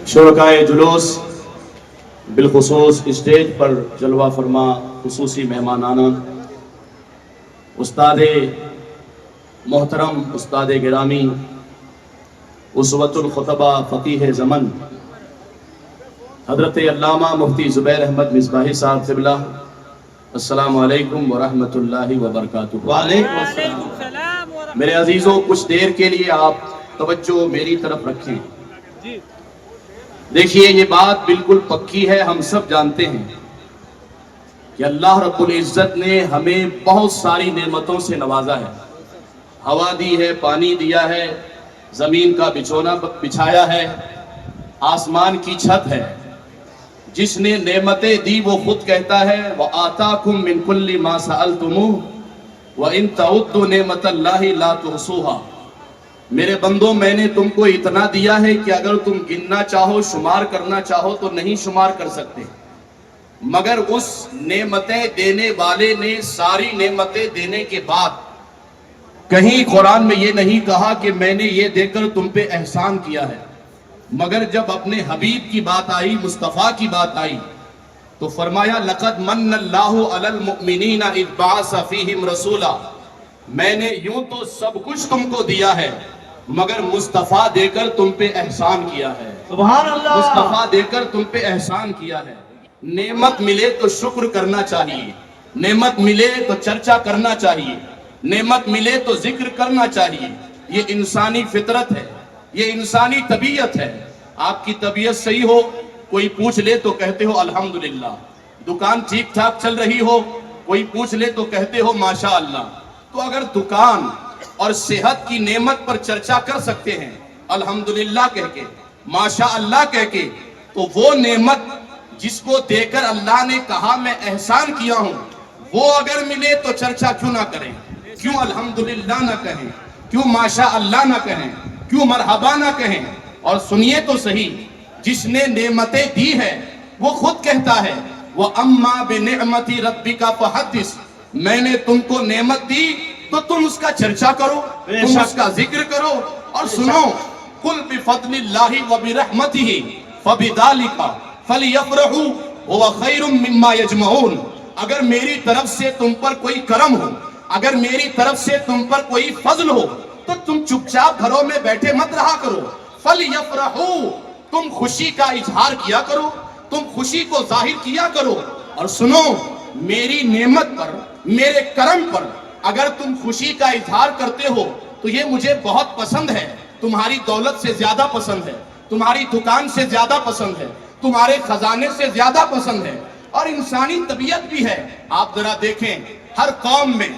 شرکائے جلوس، بالخصوص اسٹیج پر جلوہ فرما خصوصی مہمانانہ، استاد محترم، استاد گرامی، اسوۃ الخطبہ، فقیہ زمن حضرت علامہ مفتی زبیر احمد مصباحی صاحب قبلہ، السلام علیکم ورحمۃ اللہ وبرکاتہ۔ وعلیکم السلام۔ میرے عزیزوں، کچھ دیر کے لیے آپ توجہ میری طرف رکھیں۔ دیکھیے، یہ بات بالکل پکی ہے، ہم سب جانتے ہیں کہ اللہ رب العزت نے ہمیں بہت ساری نعمتوں سے نوازا ہے۔ ہوا دی ہے، پانی دیا ہے، زمین کا بچھونا بچھایا ہے، آسمان کی چھت ہے۔ جس نے نعمتیں دی وہ خود کہتا ہے وَآتَاكُم مِّن كُلِّ مَا سَأَلْتُمُوهُ وَإِن تَعُدُّوا نِعْمَةَ اللَّهِ لَا تُحْصُوهَا۔ میرے بندوں، میں نے تم کو اتنا دیا ہے کہ اگر تم گننا چاہو، شمار کرنا چاہو تو نہیں شمار کر سکتے، مگر اس نعمتیں دینے والے نے ساری نعمتیں دینے کے بعد کہیں قرآن میں یہ نہیں کہا کہ میں نے یہ دے کر تم پہ احسان کیا ہے، مگر جب اپنے حبیب کی بات آئی، مصطفیٰ کی بات آئی، تو فرمایا لَقَدْ مَنَّ اللَّهُ عَلَى الْمُؤْمِنِينَ إِذْ بَعَثَ فِيهِمْ رَسُولًا۔ میں نے یوں تو سب کچھ تم کو دیا ہے، مگر مصطفیٰ دے کر تم پہ احسان کیا ہے۔ سبحان اللہ۔ مصطفیٰ دے کر تم پہ احسان کیا ہے۔ نعمت ملے تو شکر کرنا چاہیے، نعمت ملے تو چرچا کرنا چاہیے، نعمت ملے تو ذکر کرنا چاہیے۔ یہ انسانی فطرت ہے، یہ انسانی طبیعت ہے۔ آپ کی طبیعت صحیح ہو، کوئی پوچھ لے تو کہتے ہو الحمدللہ۔ دکان ٹھیک ٹھاک چل رہی ہو، کوئی پوچھ لے تو کہتے ہو ماشاءاللہ۔ تو اگر دکان اور صحت کی نعمت پر چرچا کر سکتے ہیں الحمدللہ کہہ کے، ماشاءاللہ کہہ کے، تو وہ نعمت جس کو دے کر اللہ نے کہا میں احسان کیا ہوں، وہ اگر ملے تو چرچا کیوں نہ کریں؟ کیوں الحمدللہ نہ کہیں؟ کیوں ماشاءاللہ نہ کہیں؟ کیوں مرحبا نہ کہیں؟ اور سنیے تو صحیح، جس نے نعمتیں دی ہے وہ خود کہتا ہے وَأَمَّا بِنِعْمَتِ رَبِّكَ فَحَدِّثْ۔ میں نے تم کو نعمت دی تو تم اس کا چرچا کرو، تم اس کا ذکر کرو اور سنو۔ قُلْ بِفَضْلِ اللَّهِ وَبِرَحْمَتِهِ فَبِذَلِكَ فَلْيَفْرَحُوا هُوَ خَيْرٌ مِّمَّا يَجْمَعُونَ۔ اگر میری طرف سے تم پر کوئی کرم ہو، اگر میری طرف سے تم پر کوئی فضل ہو، تو تم چپ چاپ گھروں میں بیٹھے مت رہا کرو۔ فَلْيَفْرَحُوا، تم خوشی کا اظہار کیا کرو، تم خوشی کو ظاہر کیا کرو۔ اور سنو، میری نعمت پر، میرے کرم پر اگر تم خوشی کا اظہار کرتے ہو تو یہ مجھے بہت پسند ہے، تمہاری دولت سے زیادہ پسند ہے، تمہاری دکان سے زیادہ پسند ہے، تمہارے خزانے سے زیادہ پسند ہے۔ اور انسانی طبیعت بھی ہے۔ آپ ذرا دیکھیں، ہر قوم میں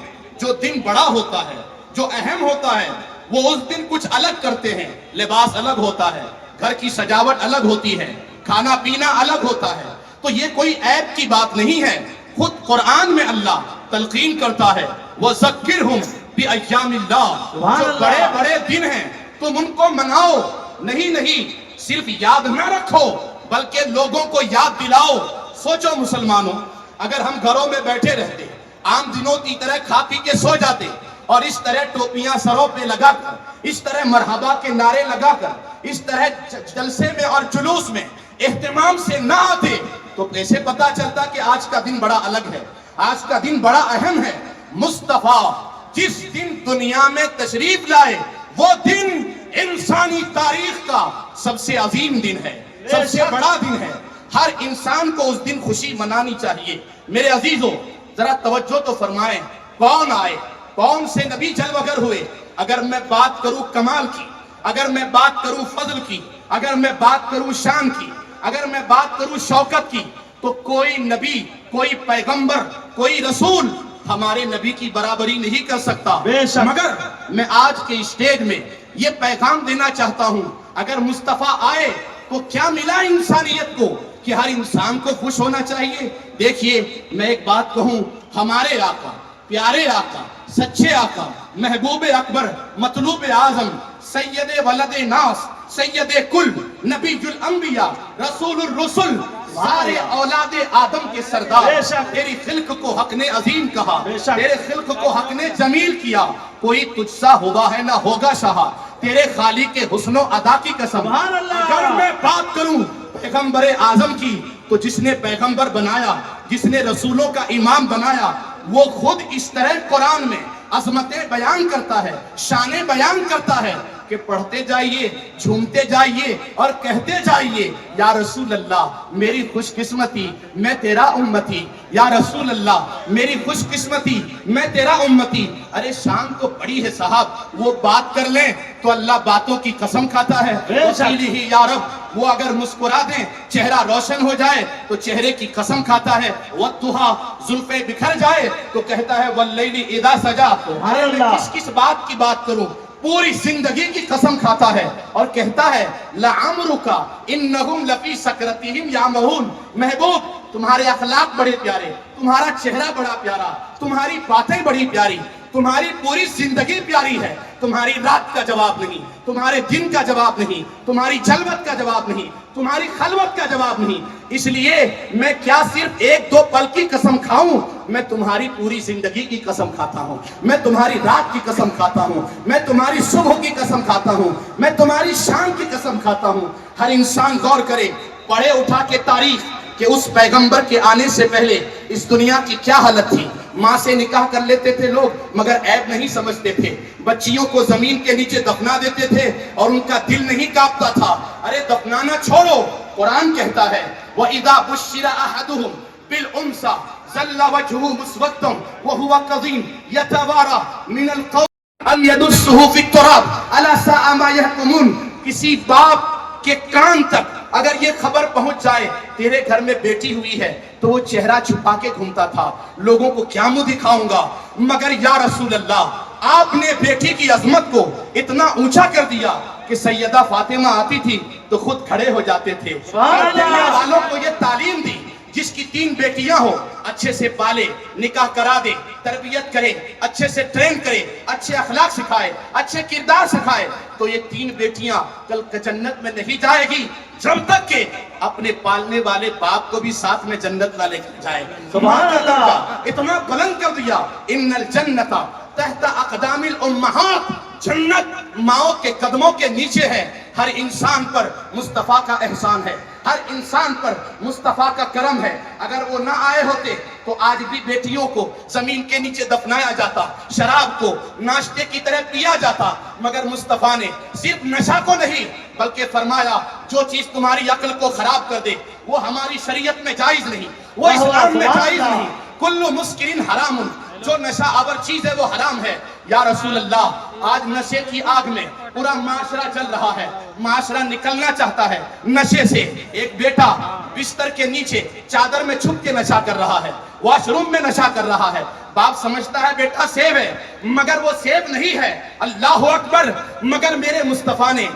جو دن بڑا ہوتا ہے، جو اہم ہوتا ہے، وہ اس دن کچھ الگ کرتے ہیں۔ لباس الگ ہوتا ہے، گھر کی سجاوٹ الگ ہوتی ہے، کھانا پینا الگ ہوتا ہے۔ تو یہ کوئی عیب کی بات نہیں ہے۔ خود قرآن میں اللہ تلقین کرتا ہے وَذَكِّرْهُمْ بِأَيَّامِ اللَّهِ۔ جو بڑے بڑے دن ہیں تم ان کو مناؤ، نہیں صرف یاد نہ رکھو بلکہ لوگوں کو یاد دلاؤ۔ سوچو مسلمانوں، اگر ہم گھروں میں بیٹھے رہتے، عام دنوں کی طرح کھا پی کے سو جاتے اور اس طرح ٹوپیاں سروں پہ لگا کر، اس طرح مرحبا کے نعرے لگا کر، اس طرح جلسے میں اور جلوس میں اہتمام سے نہ آتے تو کیسے پتا چلتا کہ آج کا دن بڑا الگ ہے، آج کا دن بڑا اہم ہے۔ مصطفیٰ جس دن دنیا میں تشریف لائے وہ دن انسانی تاریخ کا سب سے عظیم دن ہے، سب سے بڑا دن ہے۔ ہر انسان کو اس دن خوشی منانی چاہیے۔ میرے عزیزوں، ذرا توجہ تو فرمائیں، کون آئے، کون سے نبی جلوگر ہوئے؟ اگر میں بات کروں کمال کی، اگر میں بات کروں فضل کی، اگر میں بات کروں شان کی، اگر میں بات کروں شوکت کی، تو کوئی نبی، کوئی پیغمبر، کوئی رسول ہمارے نبی کی برابری نہیں کر سکتا۔ مگر میں آج کے اسٹیج میں یہ پیغام دینا چاہتا ہوں، اگر مصطفیٰ آئے تو کیا ملا انسانیت کو کہ ہر انسان کو خوش ہونا چاہیے۔ دیکھیے، میں ایک بات کہوں، ہمارے آقا، پیارے آقا، سچے آقا، محبوب اکبر، مطلوب اعظم، سید ولد ناس، سید کل، نبی الانبیاء، رسول الرسل، سارے اولاد آدم کے سردار، تیری خلق کو حق نے عظیم کہا، تیرے خلق کو حق نے جمیل کیا، کوئی تجھ سا ہوا ہے نہ ہوگا شاہ، تیرے خالق کے حسن و ادا کی قسم، سبحان اللہ۔ اگر میں بات کروں پیغمبر اعظم کی تو جس نے پیغمبر بنایا، جس نے رسولوں کا امام بنایا، وہ خود اس طرح قرآن میں عظمتیں بیان کرتا ہے، شانیں بیان کرتا ہے کہ پڑھتے جائیے، جھومتے جائیے اور کہتے جائیے یا رسول اللہ میری خوش قسمتی میں تیرا امتی، یا رسول اللہ میری خوش قسمتی میں تیرا امتی۔ ارے شان تو بڑی ہے صاحب، وہ بات کر لیں تو اللہ باتوں کی قسم کھاتا ہے، بے شک۔ ہی یا رب وہ اگر مسکرا دیں چہرہ روشن ہو جائے تو چہرے کی قسم کھاتا ہے، وَالضُّحَىٰ زلفیں بکھر جائے تو کہتا ہے وَاللَّيْلِ اِذَا سَجَا۔ ارے میں کس کس بات کی بات کروں، پوری زندگی کی قسم کھاتا ہے اور کہتا ہے لَعَمْرُكَ إِنَّهُمْ لَفِي سَكْرَتِهِمْ يَعْمَهُونَ۔ محبوب تمہارے اخلاق بڑے پیارے، تمہارا چہرہ بڑا پیارا، تمہاری باتیں بڑی پیاری، تمہاری پوری زندگی پیاری ہے، تمہاری رات کا جواب نہیں، تمہارے دن کا جواب نہیں، تمہاری جلوت کا جواب نہیں، تمہاری خلوت کا جواب نہیں، اس لیے میں کیا صرف ایک دو پل کی قسم کھاؤں، میں تمہاری پوری زندگی کی قسم کھاتا ہوں، میں تمہاری رات کی قسم کھاتا ہوں، میں تمہاری صبح کی قسم کھاتا ہوں، میں تمہاری شام کی قسم کھاتا ہوں۔ ہر انسان غور کرے، پڑھے اٹھا کے تاریخ کہ اس پیغمبر کے آنے سے پہلے اس دنیا کی کیا حالت تھی۔ ماں سے نکاح کر لیتے تھے لوگ مگر عیب نہیں سمجھتے تھے، بچیوں کو زمین کے نیچے دفنا دیتے تھے اور ان کا دل نہیں کانپتا تھا۔ ارے دفنانا چھوڑو، قرآن کہتا ہے وَإِذَا بُشِّرَ أَحَدُهُمْ بِالْأُنثىٰ ظَلَّ وَجْهُهُ مُسْوَدًّا وَهُوَ كَظِيمٌ يَتَوَارَىٰ مِنَ الْقَوْمِ أَمْ يَدُسُّهُ فِي التُّرَابِ أَلَا سَاءَ مَا يَحْكُمُونَ۔ کسی باپ کے کان تک اگر یہ خبر پہنچ جائے تیرے گھر میں بیٹی ہوئی ہے تو وہ چہرہ چھپا کے گھومتا تھا، لوگوں کو کیا منہ دکھاؤں گا، مگر یا رسول اللہ آپ نے بیٹی کی عظمت کو اتنا اونچا کر دیا کہ سیدہ فاطمہ آتی تھی تو خود کھڑے ہو جاتے تھے۔ سبحان اللہ۔ دنیا والوں کو یہ تعلیم دی جس کی 3 بیٹیاں ہو اچھے سے پالے، نکاح کرا دے، تربیت کرے، اچھے سے ٹرین کرے، اچھے اخلاق سکھائے، اچھے کردار سکھائے، تو یہ 3 بیٹیاں کل جنت میں نہیں جائے گی جب تک کہ اپنے پالنے والے باپ کو بھی ساتھ میں جنت نہ لے جائے۔ سبحان اللہ۔ اتنا بلند کر دیا، ان الجنت تحت اقدام الامہات، جنت ماؤں کے قدموں کے نیچے ہے۔ ہر انسان پر مصطفیٰ کا احسان ہے، ہر انسان پر مصطفیٰ کا کرم ہے۔ اگر وہ نہ آئے ہوتے تو آج بھی بیٹیوں کو زمین کے نیچے دفنایا جاتا، شراب کو ناشتے کی طرح پیا جاتا، مگر مصطفیٰ نے صرف نشہ کو نہیں بلکہ فرمایا جو چیز تمہاری عقل کو خراب کر دے وہ ہماری شریعت میں جائز نہیں، وہ اسلام میں جائز نہیں۔ کل مسکرین حرام، جو نشہ آور چیز ہے وہ حرام ہے۔ یا رسول اللہ آج نشے کی آگ میں پورا معاشرہ جل رہا ہے، معاشرہ نکلنا چاہتا ہے نشے سے۔ ایک بیٹا بستر کے نیچے چادر میں چھپ کے نشہ کر رہا ہے، واش روم میں نشہ کر رہا ہے، باپ سمجھتا ہے بیٹا سیب ہے مگر وہ سیب نہیں ہے۔ اللہ اکبر، مگر میرے مصطفیٰ نے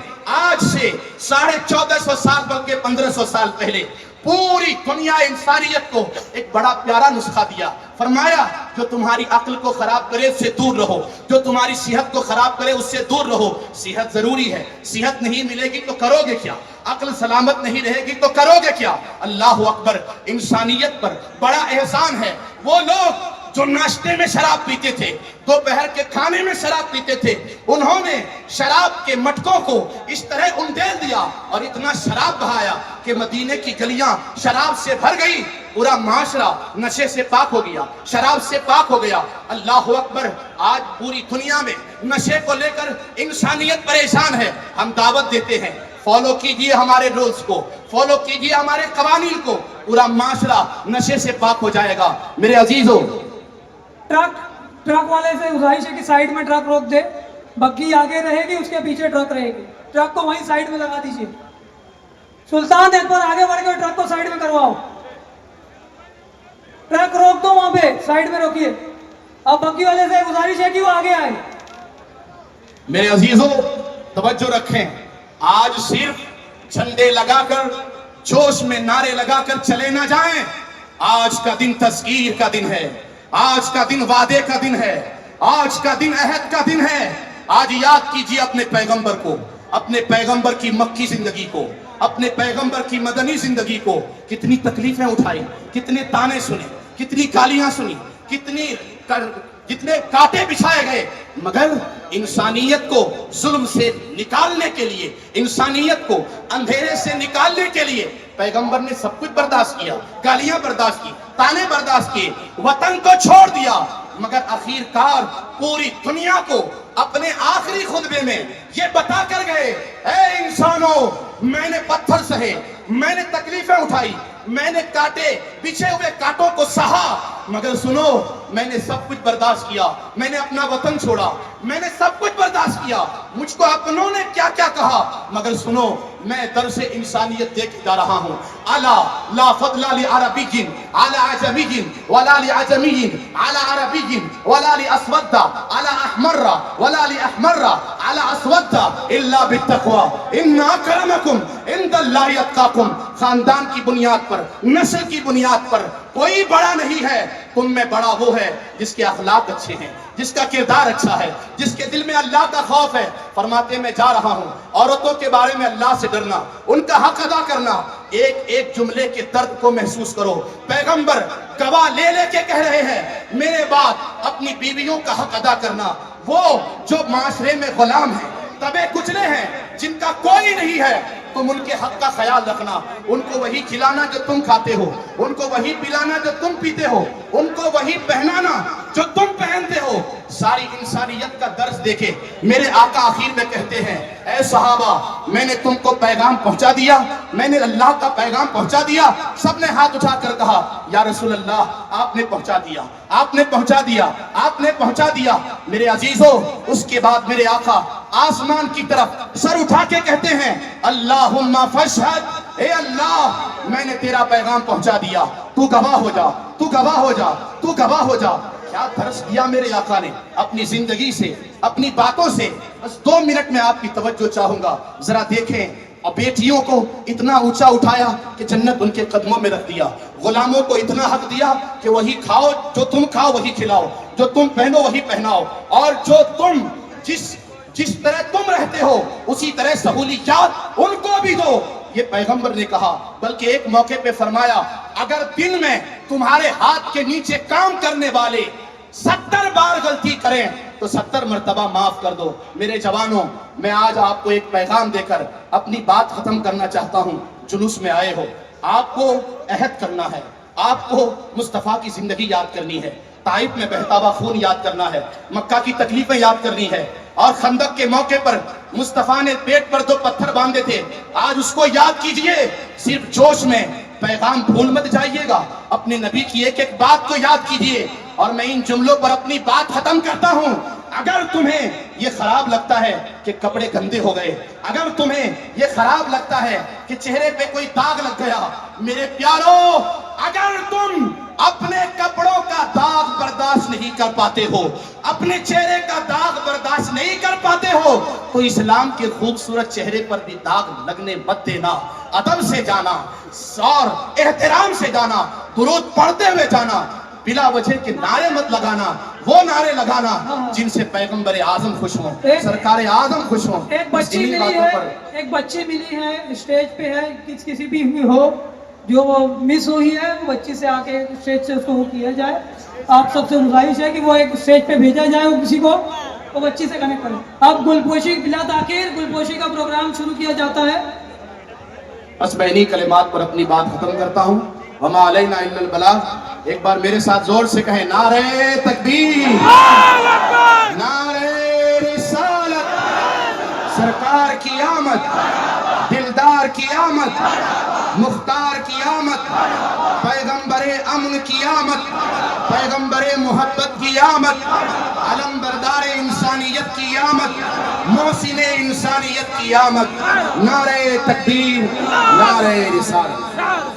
آج سے 1450 سال بلکہ 1500 سال پہلے پوری دنیا انسانیت کو ایک بڑا پیارا نسخہ دیا۔ فرمایا جو تمہاری عقل کو خراب کرے اس سے دور رہو، جو تمہاری صحت کو خراب کرے اس سے دور رہو۔ صحت ضروری ہے، صحت نہیں ملے گی تو کرو گے کیا، عقل سلامت نہیں رہے گی تو کرو گے کیا۔ اللہ اکبر، انسانیت پر بڑا احسان ہے۔ وہ لوگ جو ناشتے میں شراب پیتے تھے، دوپہر کے کھانے میں شراب پیتے تھے، انہوں نے شراب کے مٹکوں کو اس طرح انڈیل دیا اور اتنا شراب بہایا کہ مدینے کی گلیاں شراب سے بھر گئی، پورا معاشرہ نشے سے پاک ہو گیا، شراب سے پاک ہو گیا۔ اللہ اکبر، آج پوری دنیا میں نشے کو لے کر انسانیت پریشان ہے۔ ہم دعوت دیتے ہیں فالو کیجئے ہمارے رولز کو، فالو کیجئے ہمارے قوانین کو، پورا معاشرہ نشے سے پاک ہو جائے گا۔ میرے عزیزوں، ٹرک والے سے گزارش ہے کہ سائیڈ میں ٹرک روک دے، بگی آگے رہے گی اس کے پیچھے ٹرک رہے گی، ٹرک کو وہیں سائیڈ میں لگا دیجیے۔ سلطان اکبر آگے بڑھ کے ٹرک کو سائیڈ میں کرواؤ، ٹرک روک دو وہاں پہ، سائیڈ میں روکیے۔ اب بگی والے سے گزارش ہے کہ وہ آگے آئے۔ میرے عزیزوں توجہ رکھیں، آج صرف جھنڈے لگا کر جوش میں نعرے لگا کر چلے نہ جائیں۔ آج کا دن تذکیر کا دن ہے، آج کا دن وعدے کا دن ہے، آج کا دن عہد کا دن ہے۔ آج یاد کیجئے اپنے پیغمبر کو، اپنے پیغمبر کی مکی زندگی کو، اپنے پیغمبر کی مدنی زندگی کو۔ کتنی تکلیفیں اٹھائی، کتنے تانے سنے، کتنی گالیاں سنی، کتنی جتنے کانٹے بچھائے گئے، مگر انسانیت کو ظلم سے نکالنے کے لیے، انسانیت کو اندھیرے سے نکالنے کے لیے پیغمبر نے سب کچھ برداشت کیا، گالیاں برداشت کی، تانے برداشت کیے، وطن کو چھوڑ دیا، مگر آخر کار پوری دنیا کو اپنے آخری خطبے میں یہ بتا کر گئے، اے انسانوں، میں نے پتھر سہے، میں نے تکلیفیں اٹھائی، میں نے کاٹے، بچھے ہوئے کانٹوں کو سہا، مگر سنو، میں نے سب کچھ برداشت کیا، میں نے اپنا وطن چھوڑا، میں نے سب کچھ برداشت کیا، مجھ کو اپنوں نے کیا کیا کہا، مگر سنو، میں درس انسانیت دے کے جا رہا ہوں۔ الا لا فضل لعربی على عجمی ولا لعجمی على عربی ولا لاسود على احمر ولا لاحمر على اسود الا بالتقوى ان اکرمکم عند اللہ اتقاکم۔ خاندان کی بنیاد پر، نسل کی بنیاد پر کوئی بڑا نہیں ہے، تم میں بڑا وہ ہے جس کے اخلاق اچھے ہیں، جس کا کردار اچھا ہے، جس کے دل میں اللہ کا خوف ہے۔ فرماتے میں جا رہا ہوں، عورتوں کے بارے میں اللہ سے ڈرنا، ان کا حق ادا کرنا، ایک ایک جملے کے درد کو محسوس کرو۔ پیغمبر گواہ لے لے کے کہہ رہے ہیں، میرے بعد اپنی بیویوں کا حق ادا کرنا، وہ جو معاشرے میں غلام ہیں، دبے کچلے ہیں، جن کا کوئی نہیں ہے، تم ان کے حق کا خیال رکھنا، ان کو وہی کھلانا جو تم کھاتے ہو، ان کو وہی پلانا جو تم پیتے ہو، ان کو وہی پہنانا جو تم پہنتے ہو۔ ساری انسانیت کا درس دیکھے میرے آقا آخر میں کہتے ہیں، اے صحابہ، میں نے تم کو پیغام پہنچا دیا، میں نے اللہ کا پیغام پہنچا دیا۔ سب نے ہاتھ اٹھا کر کہا، یا رسول اللہ، آپ نے پہنچا دیا، آپ نے پہنچا دیا، آپ نے پہنچا دیا۔ میرے عزیزو، اس کے بعد میرے آقا آسمان کی طرف سر اٹھا کے کہتے ہیں، اللہم فاشہد، اے اللہ، میں نے تیرا پیغام پہنچا دیا، تو گواہ ہو جا، تو گواہ ہو جا، تو گواہ ہو جا۔ کیا درس دیا میرے آقا نے اپنی زندگی سے، اپنی باتوں سے۔ بس 2 منٹ میں آپ کی توجہ چاہوں گا، ذرا دیکھیں۔ اور بیٹیوں کو اتنا اونچا اٹھایا کہ جنت ان کے قدموں میں رکھ دیا، غلاموں کو اتنا حق دیا کہ وہی کھاؤ جو تم کھاؤ، وہی کھلاؤ جو تم پہنو، وہی پہناؤ، اور جو تم جس طرح تم رہتے ہو اسی طرح سہولیات ان کو بھی دو۔ یہ پیغمبر نے کہا، بلکہ ایک موقع پہ فرمایا، اگر دن میں تمہارے ہاتھ کے نیچے کام کرنے والے 70 بار غلطی کریں تو 70 مرتبہ معاف کر دو۔ میرے جوانوں، میں آج آپ کو ایک پیغام دے کر اپنی بات ختم کرنا چاہتا ہوں۔ جلوس میں آئے ہو، آپ کو عہد کرنا ہے، آپ کو مصطفیٰ کی زندگی یاد کرنی ہے، طائف میں بہتا ہوا خون یاد کرنا ہے، مکہ کی تکلیفیں یاد کرنی ہے، اور خندق کے موقع پر مصطفیٰ نے پیٹ پر 2 پتھر باندھے تھے، آج اس کو یاد کیجئے۔ صرف جوش میں پیغام بھول مت جائیے گا، اپنے نبی کی ایک ایک بات کو یاد کیجئے۔ اور میں ان جملوں پر اپنی بات ختم کرتا ہوں۔ اگر تمہیں یہ خراب لگتا ہے کہ کپڑے گندے ہو گئے، اگر تمہیں یہ خراب لگتا ہے کہ چہرے پہ کوئی داغ لگ گیا، میرے پیارو، اگر تم اپنے کپڑوں کا داغ برداشت نہیں کر پاتے ہو، اپنے چہرے کا داغ برداشت نہیں کر پاتے ہو، تو اسلام کے خوبصورت چہرے پر بھی داغ لگنے مت دینا۔ ادب سے جانا اور احترام سے جانا، درود پڑھتے ہوئے جانا، بلا وجہ کے نعرے مت لگانا، وہ نعرے لگانا جن سے پیغمبر اعظم خوش ہوں، سرکار اعظم خوش ہوں۔ ایک بچی ملی ہے، اسٹیج پہ ہے، کسی بھی ہو جو مس ہوئی ہے، وہ بچی سے آ کے اسٹیج سے اس کو کیا جائے۔ آپ سب سے گزارش ہے کہ وہ ایک اسٹیج پہ بھیجا جائے، وہ کسی کو وہ بچی سے کنیکٹ کریں۔ اب گلپوشی بلا تاخیر گلپوشی کا پروگرام شروع کیا جاتا ہے۔ بس میں انہی کلمات پر اپنی بات ختم کرتا ہوں۔ وما علینا الا البلاغ۔ ایک بار میرے ساتھ زور سے کہیں، نعرہ تکبیر، نعرہ رسالت، سرکار کی آمد، دلدار کی آمد، مختار کی آمد، پیغمبر امن کی آمد، پیغمبر محبت کی آمد، علم بردار انسانیت کی آمد، محسن انسانیت کی آمد۔ نعرہ تکبیر، نعرہ رسالت۔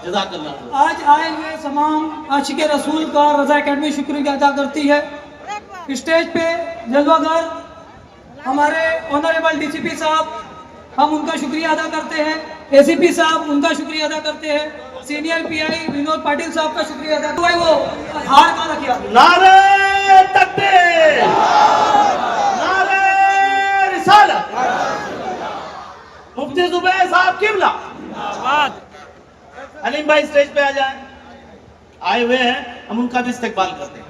جزاک اللہ۔ آج آئے ہوئے تمام عاشق رسول کا رضا اکیڈمی شکریہ ادا کرتی ہے۔ اسٹیج پہ جلوہ گر ہمارے آنریبل ڈی سی پی صاحب، ہم ان کا شکریہ ادا کرتے ہیں، اے سی پی صاحب ان کا شکریہ ادا کرتے ہیں، سینئر پی آئی ونود پاٹل صاحب کا شکریہ ادا کرتے ہیں۔ وہ ہار کہاں رکھیا؟ نعرہ تکبیر، نعرہ رسالت۔ مفتی زبیر صاحب قبلہ، علیم بھائی اسٹیج پہ آ جائیں، آئے ہوئے ہیں، ہم ان کا بھی استقبال کرتے ہیں۔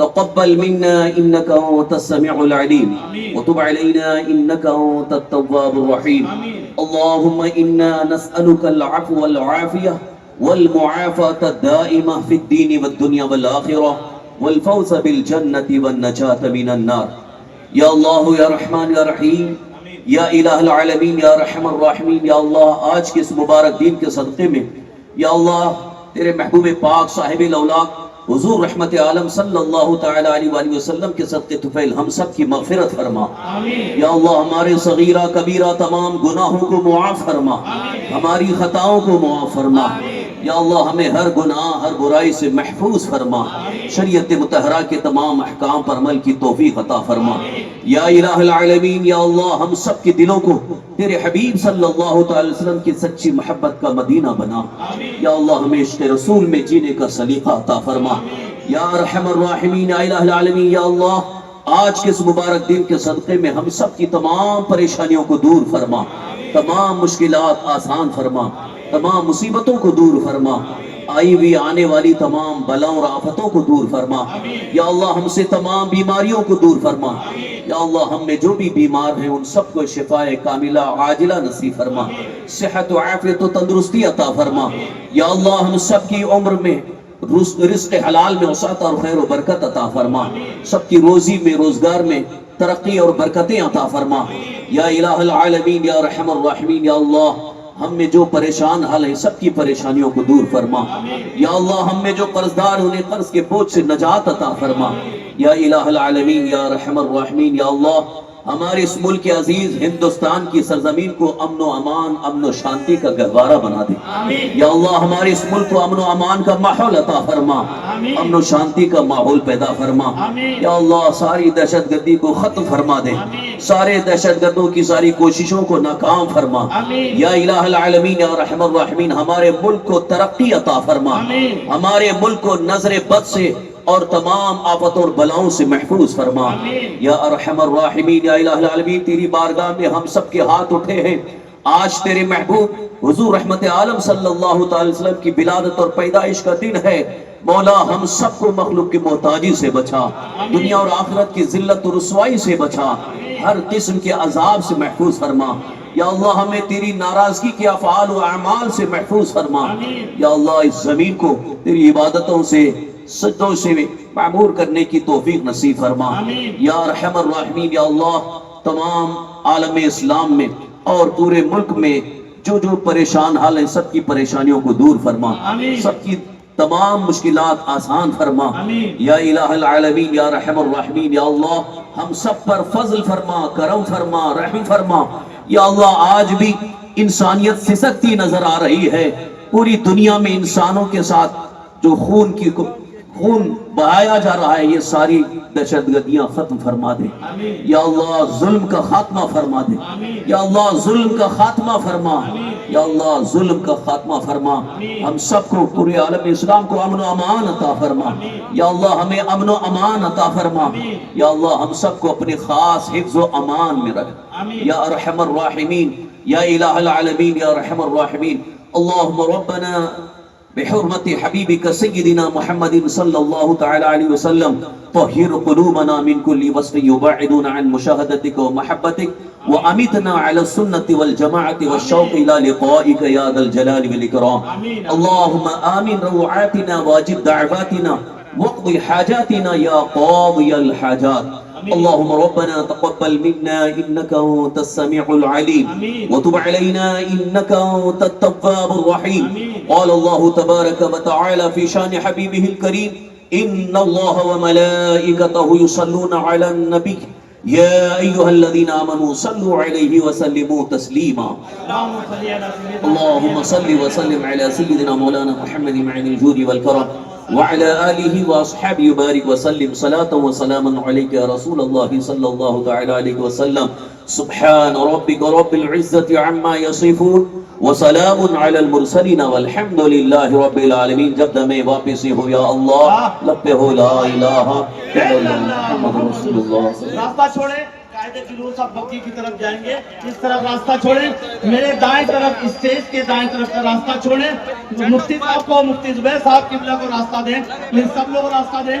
تقبل منا إنك أنت السميع العليم وتب علينا إنك أنت التواب الرحيم اللهم إنا نسألك العفو والعافية والمعافاة الدائمة في الدين والدنيا والآخرة والفوز بالجنة والنجاة من النار یا اللہ یا رحمان یا رحیم یا الہ العالمین یا رحم الراحمین. یا اللہ آج کے اس مبارک دین کے صدقے میں یا اللہ تیرے محبوب پاک صاحب الاولاق حضور رحمت عالم صلی اللہ تعالی علیہ وآلہ وسلم کے صدقے طفیل ہم سب کی مغفرت فرما. یا اللہ ہمارے صغیرہ کبیرہ تمام گناہوں کو معاف فرما, ہماری خطاؤں کو معاف فرما. یا اللہ ہمیں ہر گناہ ہر برائی سے محفوظ فرما, شریعت مطہرہ کے تمام احکام پر عمل کی توفیق عطا فرما. یا الہ العالمین یا اللہ ہم سب کے دلوں کو تیرے حبیب صلی اللہ تعالی وسلم کی سچی محبت کا مدینہ بنا. یا اللہ ہمیں عشق رسول میں جینے کا سلیقہ عطا فرما. یا ارحم الراحمین یا الہ العالمین یا اللہ آج کے اس مبارک دن کے صدقے میں ہم سب کی تمام پریشانیوں کو دور فرما, تمام مشکلات آسان فرما, تمام مصیبتوں کو دور فرما, آئی ہوئی آنے والی تمام بلاؤں اور آفتوں کو دور فرما. یا اللہ ہم سے تمام بیماریوں کو دور فرما. یا اللہ ہم میں جو بھی بیمار ہیں ان سب کو شفاء کاملہ عاجلہ نصیب فرما, صحت و عافیت و تندرستی عطا فرما. یا اللہ ہم سب کی عمر میں رزق حلال میں وسعت اور خیر و برکت عطا فرما, سب کی روزی میں روزگار میں ترقی اور برکتیں عطا فرما. یا الہ العالمین یا رحم الراحمین یا اللہ ہم میں جو پریشان حال ہیں سب کی پریشانیوں کو دور فرما. یا اللہ ہم میں جو قرضدار انہیں قرض کے بوجھ سے نجات عطا فرما. یا الہ العالمین یا رحم الراحمین یا اللہ ہمارے اس ملک عزیز ہندوستان کی سرزمین کو امن و امان امن و شانتی کا گہوارہ بنا دے. یا اللہ ہمارے اس ملک کو امن و امان کا ماحول عطا فرما, امن و شانتی کا ماحول پیدا فرما. یا اللہ ساری دہشت گردی کو ختم فرما دے, سارے دہشت گردوں کی ساری کوششوں کو ناکام فرما. یا الہ العالمین یا رحم الراحمین ہمارے ملک کو ترقی عطا فرما, ہمارے ملک کو نظر بد سے اور تمام آفتوں اور بلاؤں سے محفوظ فرما. یا ارحم الراحمین یا الہ العالمین تیری بارگاہ میں ہم سب کے ہاتھ اٹھے ہیں. آج تیرے محبوب حضور رحمت عالم صلی اللہ تعالی وسلم کی ولادت اور پیدائش کا دن ہے. مولا ہم سب کو مخلوق کی محتاجی سے بچا, دنیا اور آخرت کی ذلت و رسوائی سے بچا, ہر قسم کے عذاب سے محفوظ فرما. یا اللہ ہمیں تیری ناراضگی کے افعال و اعمال سے محفوظ فرما. یا اللہ اس زمین کو تیری عبادتوں سے سجدوں سے معمور کرنے کی توفیق نصیب فرما. یا ارحم الراحمین یا اللہ تمام عالم اسلام میں اور پورے ملک میں جو جو پریشان حال ہیں سب کی پریشانیوں کو دور فرما, سب کی تمام مشکلات آسان فرما. یا الہ العالمین یا رحم الراحمین یا اللہ ہم سب پر فضل فرما, کرم فرما, رحم فرما. یا اللہ آج بھی انسانیت سسکتی نظر آ رہی ہے. پوری دنیا میں انسانوں کے ساتھ جو خون بہایا جا رہا ہے یہ ساری دہشت گردیاں ختم فرما دے. یا اللہ ظلم کا خاتمہ فرما دے. یا اللہ ظلم کا خاتمہ فرما. یا اللہ ظلم کا خاتمہ فرما. ہم سب کو پورے عالم اسلام کو امن و امان عطا فرما. یا اللہ ہمیں امن و امان عطا فرما. یا اللہ ہم سب کو اپنے خاص حفظ و امان میں رکھ. یا ارحم الراحمین یا الہ العالمین یا رحم الراحمین اللہم ربنا بحرمت حبیبک سیدنا محمد صلی اللہ تعالی علیہ وسلم طہر قلوبنا من کل وصف یبعدنا عن مشاہدتک و محبتک وامتنا علی السنة والجماعة والشوق الى لقائک یا ذا الجلال والاکرام. اللہم آمین روعاتنا واجب دعواتنا واقض حاجاتنا یا قاضی الحاجات. اللهم ربنا تقبل منا إنك أنت السميع العليم وتب علينا إنك أنت التواب الرحيم. قال الله تبارك وتعالى في شان حبيبه الكريم إن الله وملائكته يصلون على النبي يا أيها الذين آمنوا صلوا عليه وسلموا تسليما. اللهم صل وسلم على سيدنا مولانا محمد معين الجود والكرم وعلى آله وأصحابه يبارك وسلم صلاة وسلاما عليك يا رسول الله صلى الله تعالى عليه وسلم. سبحان ربك رب العزة عما يصفون وسلام على المرسلين والحمد لله رب العالمين. جب میں واپس ہو یا اللہ لپے ہو لا الہ الا اللہ محمد رسول اللہ. راستہ چھوڑے قائد جلوس آپ بکی کی طرف جائیں گے, اس طرف راستہ چھوڑیں, میرے دائیں طرف اسٹیج کے دائیں طرف کا راستہ چھوڑیں. مفتی صاحب کو مفتی زبیر صاحب قبلہ کو راستہ دیں, پھر سب لوگ راستہ دیں.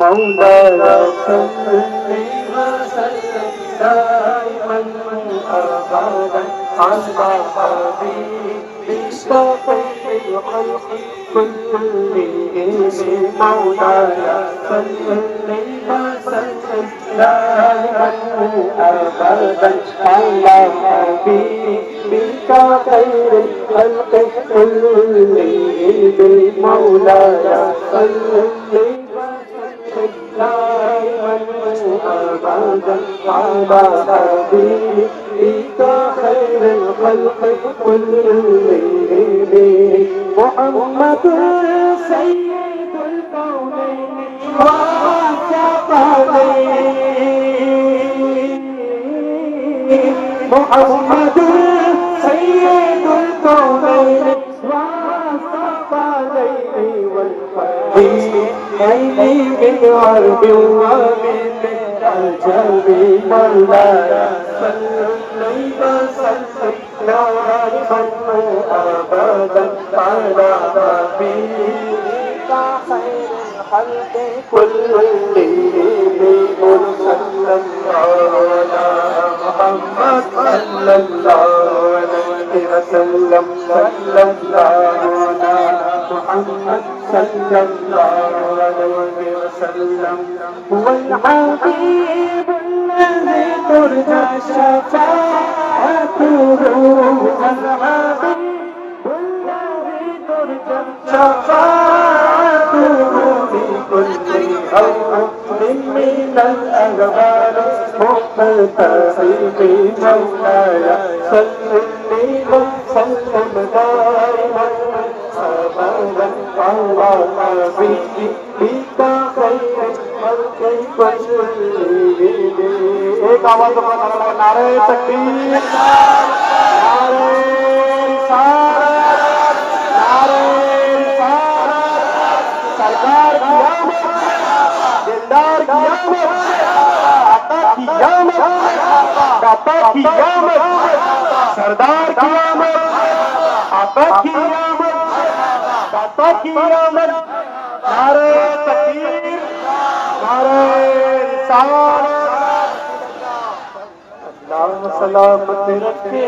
مولانا صل وسلم دائما ابدا على حبيبك خير الخلق كلهم مولانا صل وسلم دائما ابدا على حبيبك خير الخلق كلهم مولانا صل دائما ابدا على حبيبك خير الخلق كلهم محمد سيد الكونين والثقلين محمد سيد الكونين والثقلين والفريقين بالعرب ومن العجم مولانا صل وسلم دائما ابدا على حبيبك خير الخلق كلهم صلى الله على محمد صلى الله عليه وسلم صلى الله على محمد صلى الله عليه وسلم هو الحبيب الذي ترجى شفاعته الحبيب الذي ترجى شفاعته في كل أمر من الأهوال مقتحم مولاي صل وسلم دائما ابدا على حبيبك خير الخلق كلهم ایک آواز نعرہ تکبیر نعرہ رسالت نعرہ رسالت سرکار کی آمد دلدار کی آمد آقا کی آمد داتا کی آمد سردار کی آمد آقا کی آمد داتا کی آمد نعرہ تکبیر نعرہ رسالت اللہ سلامت رکھے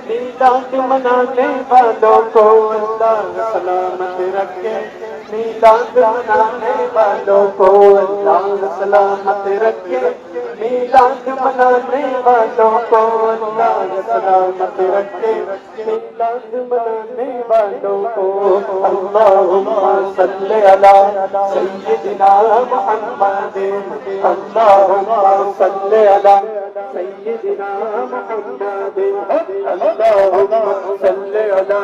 میلاد منانے والوں کو اللہ سلامت رکھے میلاد منانے والوں کو اللہ سلامت رکھے میلاد منانے والوں کو اللہ سلامت رکھے میلاد منانے والوں کو اللہم صلی علی سیدنا محمد اللہم صلی علی سیدنا محمد اللہم صلی علی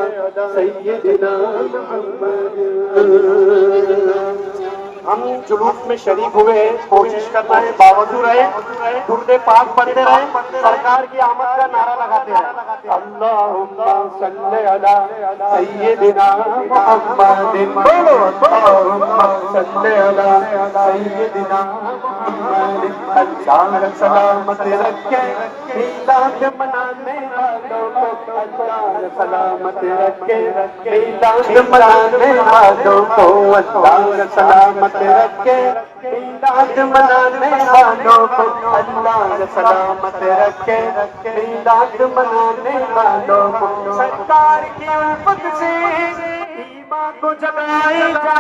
سیدنا محمد ہم جلوس میں شریک ہوئے کوشش کرنا ہے باوجود رہے درود پاک پڑھتے رہے سرکار کی آمد کا نعرہ لگاتے رہے اللہم صلی علی سیدنا محمد اللہم صلی علی سیدنا محمد اللہ سلامت رکھے میلاد منانے والوں کو اللہ سلامت رکھے میلاد منانے والوں کو اللہ سلامت رکھے میلاد منانے والوں کو اللہ سلامت رکھے میلاد منانے والوں کو سرکار کی الفت سے ایمان کو جگائے جا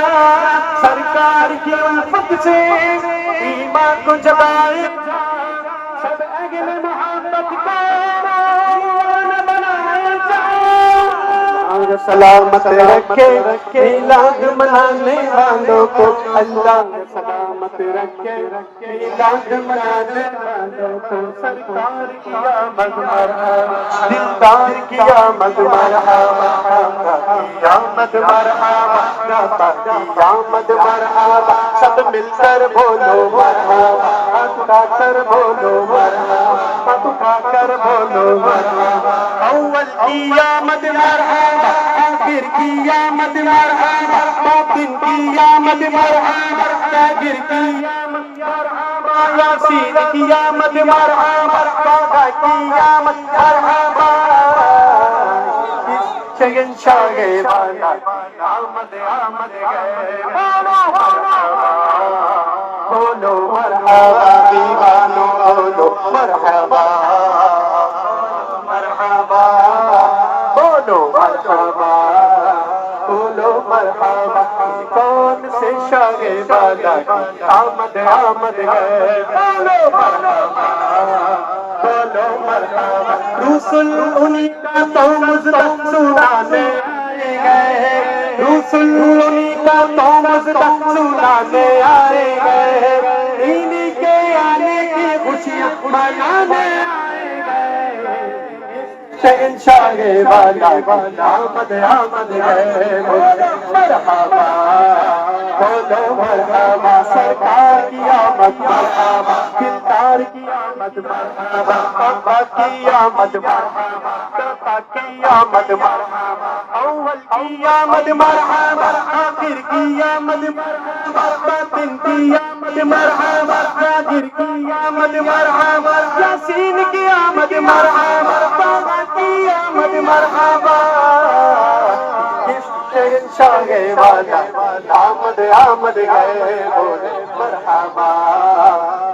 سرکار کی الفت سے ایمان کو جگائے جا سب اہل محبت کو دیوانہ بنائے جا اور سلامت رکھے میلاد منانے والوں کو اللہ سلامت رکھے میلاد منانے والوں کو سرکار کی آمد مرحبا دلدار کی آمد مرحبا کی آمد مرحبا کی آمد مرحبا سب مل کر بولو مرحبا ہاتھ اٹھا کر بولو مرحبا ہاتھ اٹھا کر بولو مرحبا اول کی آمد مرحبا آخر کی آمد مرحبا باطن کی آمد مرحبا تاجر کی آمد مرحبا یاسین کی آمد مرحبا بابا کی آمد مرحبا شہنشاہ والا آمد آمد گئے بولو مرحبا دیوانو بولو مرحبا مرحبا بولو مرحبا بولو مرحبا کون سے شاہ والا آمد آمد گئے بولو مرحبا بولو مرحبا رسول انہی کا تو مزدق سنانے آئے گئے رسول انہی کا تو مزدق سنانے آئے گئے انہی کے آنے کی خوشیاں منانے آئے گئے شہنشاہ والا آمد آمد گئے بولو مرحبا بولو مرحبا سرکار کی آمد مرحبا دلدار کی آمد مرحبا آقا کی آمد مرحبا آقا کی آمد مرحبا اول کی آمد مرحبا آخر کی آمد مرحبا باطن کی آمد مرحبا تاجر کی آمد مرحبا یاسین کی آمد مرحبا بابا کی آمد مرحبا شہنشاہ والا آمد آمد گئے بولو مرحبا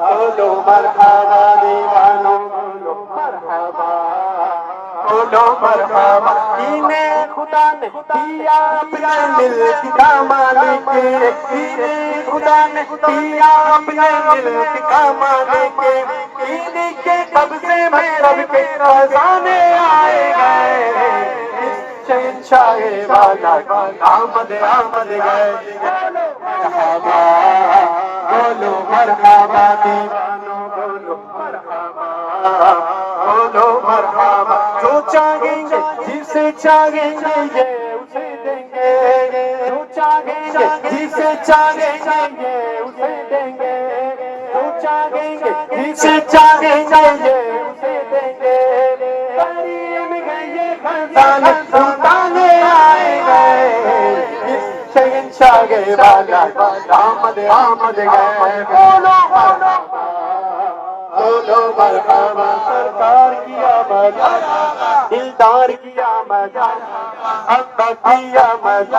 بولو مرحبا دیوانو بولو مرحبا بولو مرحبا انہیں خدا نے دیا اپنے ملک کا مالک انہیں خدا نے دیا اپنے ملک کا مالک انہیں کے قبضے میں رب کے خزانے آئے گئے شہنشاہ والا آمد آمد گئے بولو مرحبا بولو مرحبا دیوانو بولو مرحبا بولو مرحبا جو چاہیں گے جسے چاہیں گے یہ اسے دیں گے جو چاہیں گے جسے چاہیں گے یہ اسے دیں گے جو چاہیں گے جسے چاہیں گے یہ اسے دیں گے کریم گئے خزانے لوٹانے آئے گئے شہنشاہ والا آمد آمد گئے بولو مرحبا بولو مرحبا سرکار کی آمد دلدار کی آمد آقا کی آمد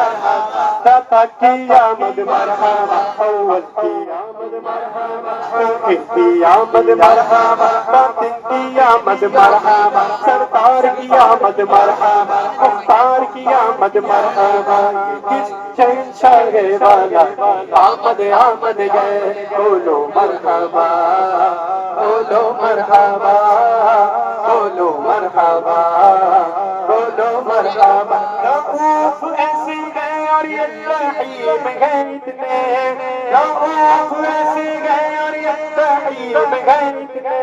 داتا کی آمد مرحبا اول کی آمد مرحبا آخر کی آمد مرحبا باطن کی آمد مرحبا سرکار کی آمد مرحبا مختار کی آمد مرحبا کس شہنشاہ والا آمد آمد گئے بولو مرحبا بولو مرحبا بولو مرحبا بولو مرحبا رؤوف ایسے گئے اور یہ رحیم گئے اتنے رؤوف ایسے گئے اور یہ رحیم گئے اتنے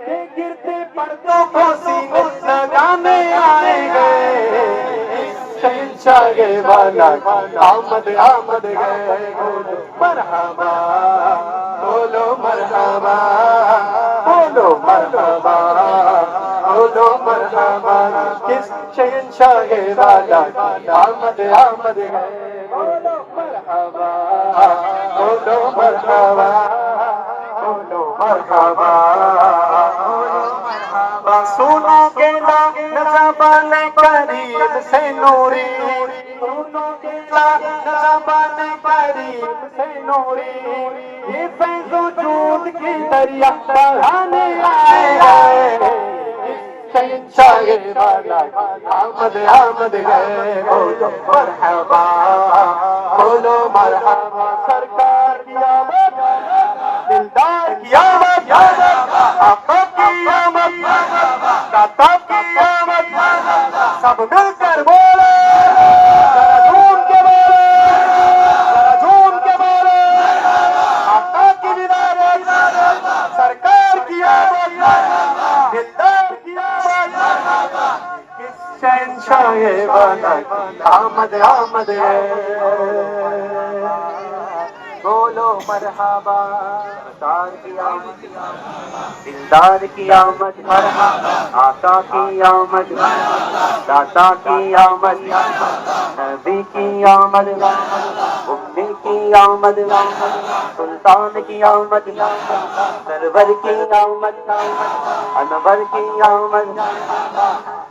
کہ گرتے پردوں کو سینے لگانے آئے گئے شہنشاہ والا آمد آمد گئے بولو مرحبا بولو مرحبا بولو مرحبا بولو مرحبا کس شہنشاہ والا آمد آمد گئے بولو مرحبا بولو مرحبا مرحبا سونو کے زبان کریم سے نوری سونو کے زبان کریم سے نوری یہ فیض وجود کی دریا بہانے آئے شہنشاہ ملک آمد آمد گئے بولو مرحبا بولو مرحبا سرکار کی آمد دلدار کی آمد آقا کی آمد داتا کی آمد سب مل کر بولو ذرا جھوم کے بولو ذرا جھوم کے بولو آقا کی ولادت سرکار کی آمد دلدار کی آمد کس شہنشاہ ملک آمد آمد ہے بولو مرحبا سرکار کی آمد دلدار کی آمد آقا کی آمد داتا کی آمد نبی کی آمد امی کی آمد سلطان کی آمد سرور کی آمد انور کی آمد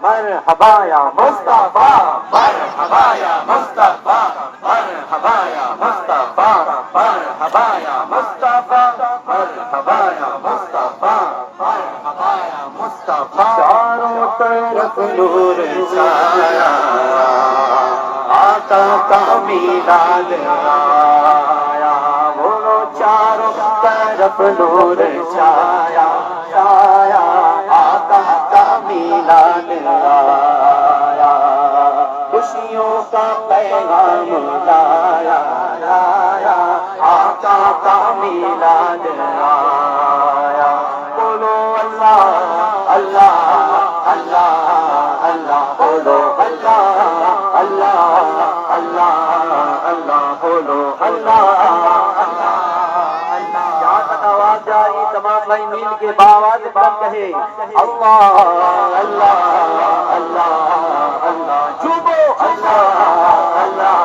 مرحبا یا مصطفیٰ مرحبا یا مصطفیٰ مرحبا یا مصطفیٰ مرحبا یا مصطفیٰ مرحبا یا مصطفیٰ مرحبا یا مصطفیٰ چاروں طرف نور چھایا آقا کا میلاد آیا بولو چاروں طرف نور چھایا چھایا آقا کا میلاد آیا خوشیوں کا پیغام لایا لایا آقا کا میلاد آیا بولو اللہ اللہ اللہ اللہ بولو اللہ اللہ اللہ اللہ بولو اللہ اللہ یہاں تک آواز جاری تمام بھائی مل کے باواز بلند کہے اللہ اللہ اللہ اللہ چوبو اللہ اللہ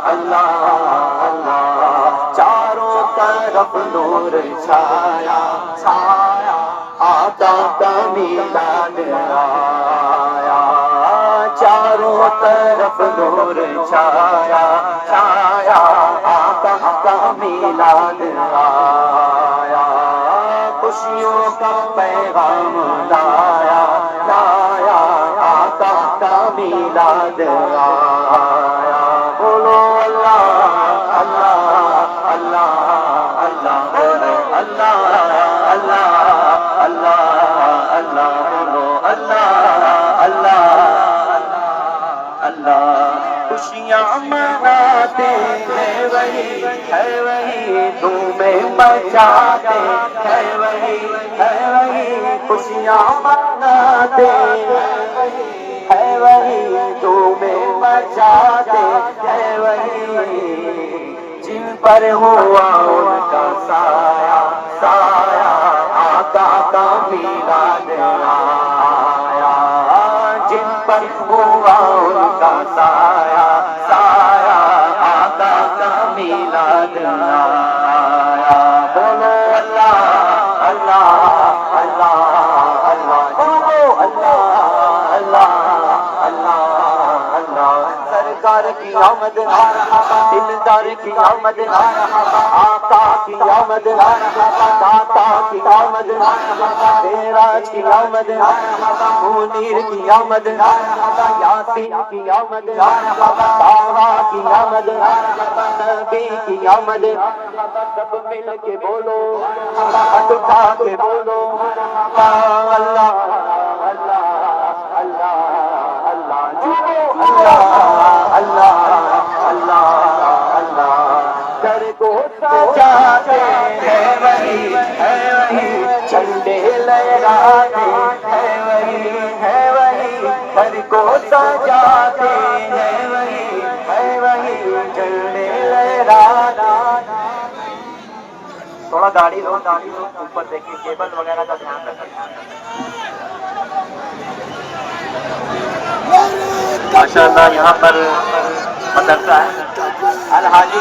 اللہ اللہ چاروں طرف نور چھایا چھایا آقا کا میلاد آیا چاروں طرف نور چھایا چھایا آقا کا میلاد آیا خوشیوں کا پیغام لایا لایا آقا کا میلاد آیا بولو اللہ اللہ اللہ اللہ بولو اللہ اللہ اللہ اللہ بولو اللہ اللہ اللہ خوشیاں مناتے ہیں وہی دھومیں مچاتے ہیں وہی خوشیاں مناتے ہیں وہی دھومیں مچاتے ہیں وہی جن پر ہوا ان کا سایہ سایہ آقا کا میلاد آیا جن پر ہوا ان کا سایہ سایہ آقا کا میلاد آیا بولو اللہ اللہ اللہ اللہ بولو اللہ اللہ اللہ اللہ سرکار کی آمد دلدار کی آمد آقا کی آمد داتا کی آمد معراج کی آمد منیر کی آمد یاسین کی آمد طٰہٰ کی آمد نبی کی آمد سب مل کے بولو ہاتھ اٹھا کے بولو اللہ اللہ اللہ اللہ اللہ اللہ اللہ اللہ در کو سجاتے ہیں وہی جھنڈے لہراتے ہیں وہی در کو سجاتے ہیں وہی جھنڈے لہراتے تھوڑا داڑھی لو اوپر دیکھیے کیبل وغیرہ کا دھیان رکھیں ماشاءاللہ یہاں پر مدرسہ ہے الحاجی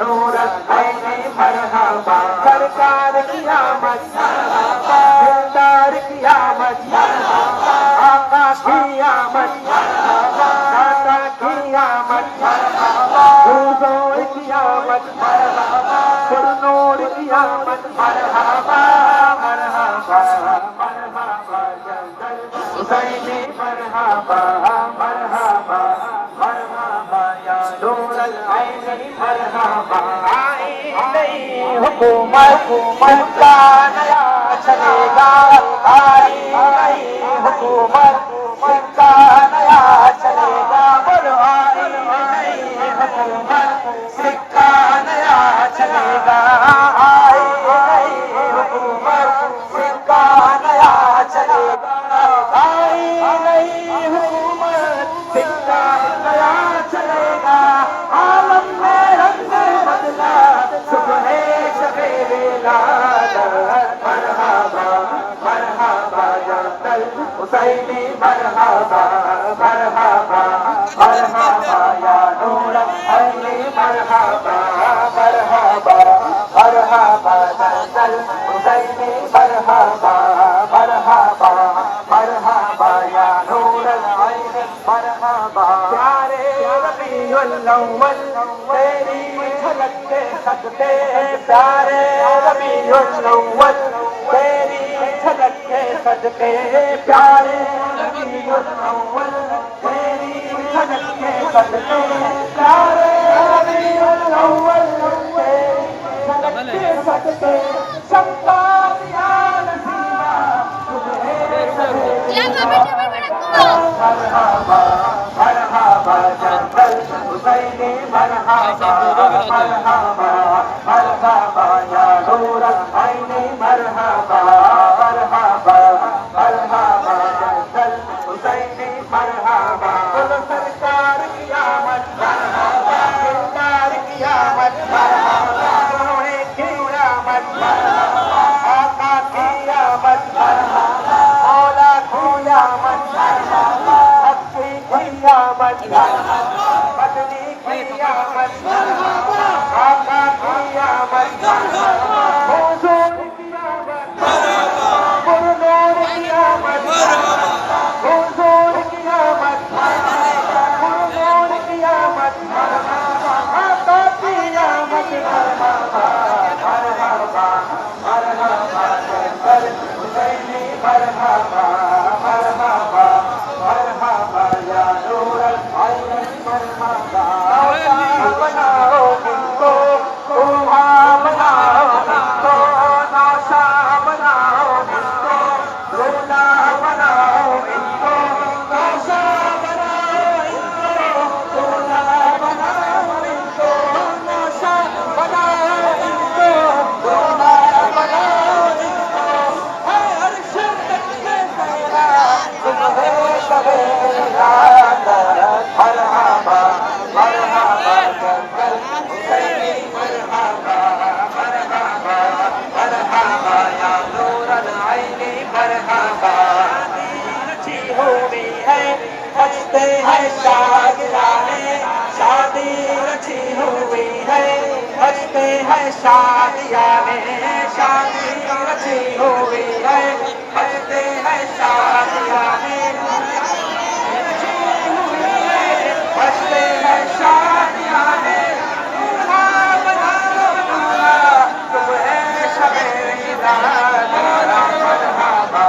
نور العین مرحبا سرکار کی آمد مرحبا دلدار کی آمد مرحبا آقا کی آمد مرحبا دادا کی آمد مرحبا حضور کی آمد مرحبا پر نور کی آمد مرحبا مرحبا مرحبا جلدل حسینی مرحبا مرحبا مرحبا یا نور العین مرحبا آئی نئی حکومت کا نیا چلے گا آئی نئی حکومت کا نیا چلے گا بولو آئی نئی حکومت کا نیا چلے گا آئی نئی حکومت کا نیا چلے گا آئی نئی حکومت کا نیا چلے گا عالم میں رنگ بدلا صبح شبیر لادت مرحبا مرحبا جلدل حسینی مرحبا مرحبا مرحبا یا نور العین مرحبا مرحبا مرحبا جلدل حسینی مرحبا مرحبا مرحبا یا نور العین مرحبا پیارے ربیع الاول تیری جھلک کے صدقے پیارے ربیع الاول تیری جھلک کے صدقے پیارے ربیع الاول تیری جھلک کے صدقے پیارے ربیع الاول تیری جھلک کے صدقے شمتاب یا نصیبہ مرحبا مرحبا جلدل حسینی مرحبا مرحبا مرحبا یا نور العین مرحبا مرحبا مرحبا جلدل حسینی مرحبا بولو سرکار کی آمد مرحبا دلدار کی آمد مرحبا روحے کی آمد مرحبا آقا کی آمد مرحبا مولا کی آمد مرحبا حق کی آمد مرحبا مدنی کی آمد مرحبا آقا کی آمد مرحبا حضور کی آمد مرحبا پر نور کی آمد مرحبا حضور کی آمد مرحبا پر نور کی آمد مرحبا آقا کی آمد مرحبا مرحبا مرحبا جلدل حسینی مرحبا مرحبا مرحبا یا نور العین مرحبا بناؤ ان کو کوہاں بناؤ ان کو ناشا بناؤ ان کو رونا بناؤ ان کو ناشا بناؤ ان کو رونا بناؤ ان کو ناشا بناؤ ان کو رونا بناؤ ان کو ہے عرش تک کے سایہ صبح شبیر لادت مرحبا مرحبا جلدل حسینی مرحبا مرحبا مرحبا یا نور العین مرحبا رچی ہوئی ہے بجتے ہیں شادیانے شادی رچی ہوئی ہے بجتے ہیں شادیانے شادی رچی ہوئی ہے بجتے ہیں شادیانے بجتے ہیں شادیانے دولہا بناؤ دولہا صبح شبیر لادت مرحبا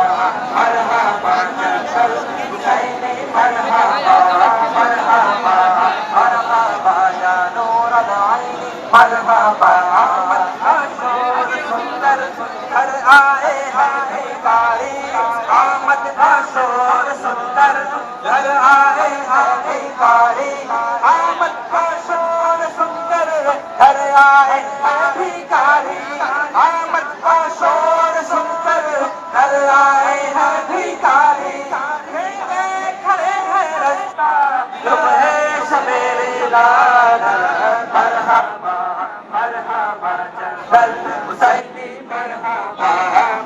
مرحبا جلدل حسینی مرحبا مرحبا مرحبا یا نور العین مرحبا آمد کا شور سندر گھر آئے ہیں کاری آمد کا شور سندر گھر آئے ہیں کاری آمد کا شور سندر گھر آئے ہیں بھیکاری آمد کا شور سندر گھر آئے ہیں بھیکاری کھڑے ہیں رستہ صبح شبیر لادت مرحبا مرحبا جلدل حسینی مرحبا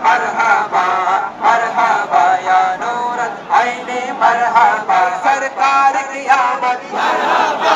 مرحبا مرحبا یا نور العین مرحبا سرکار کی آمد مرحبا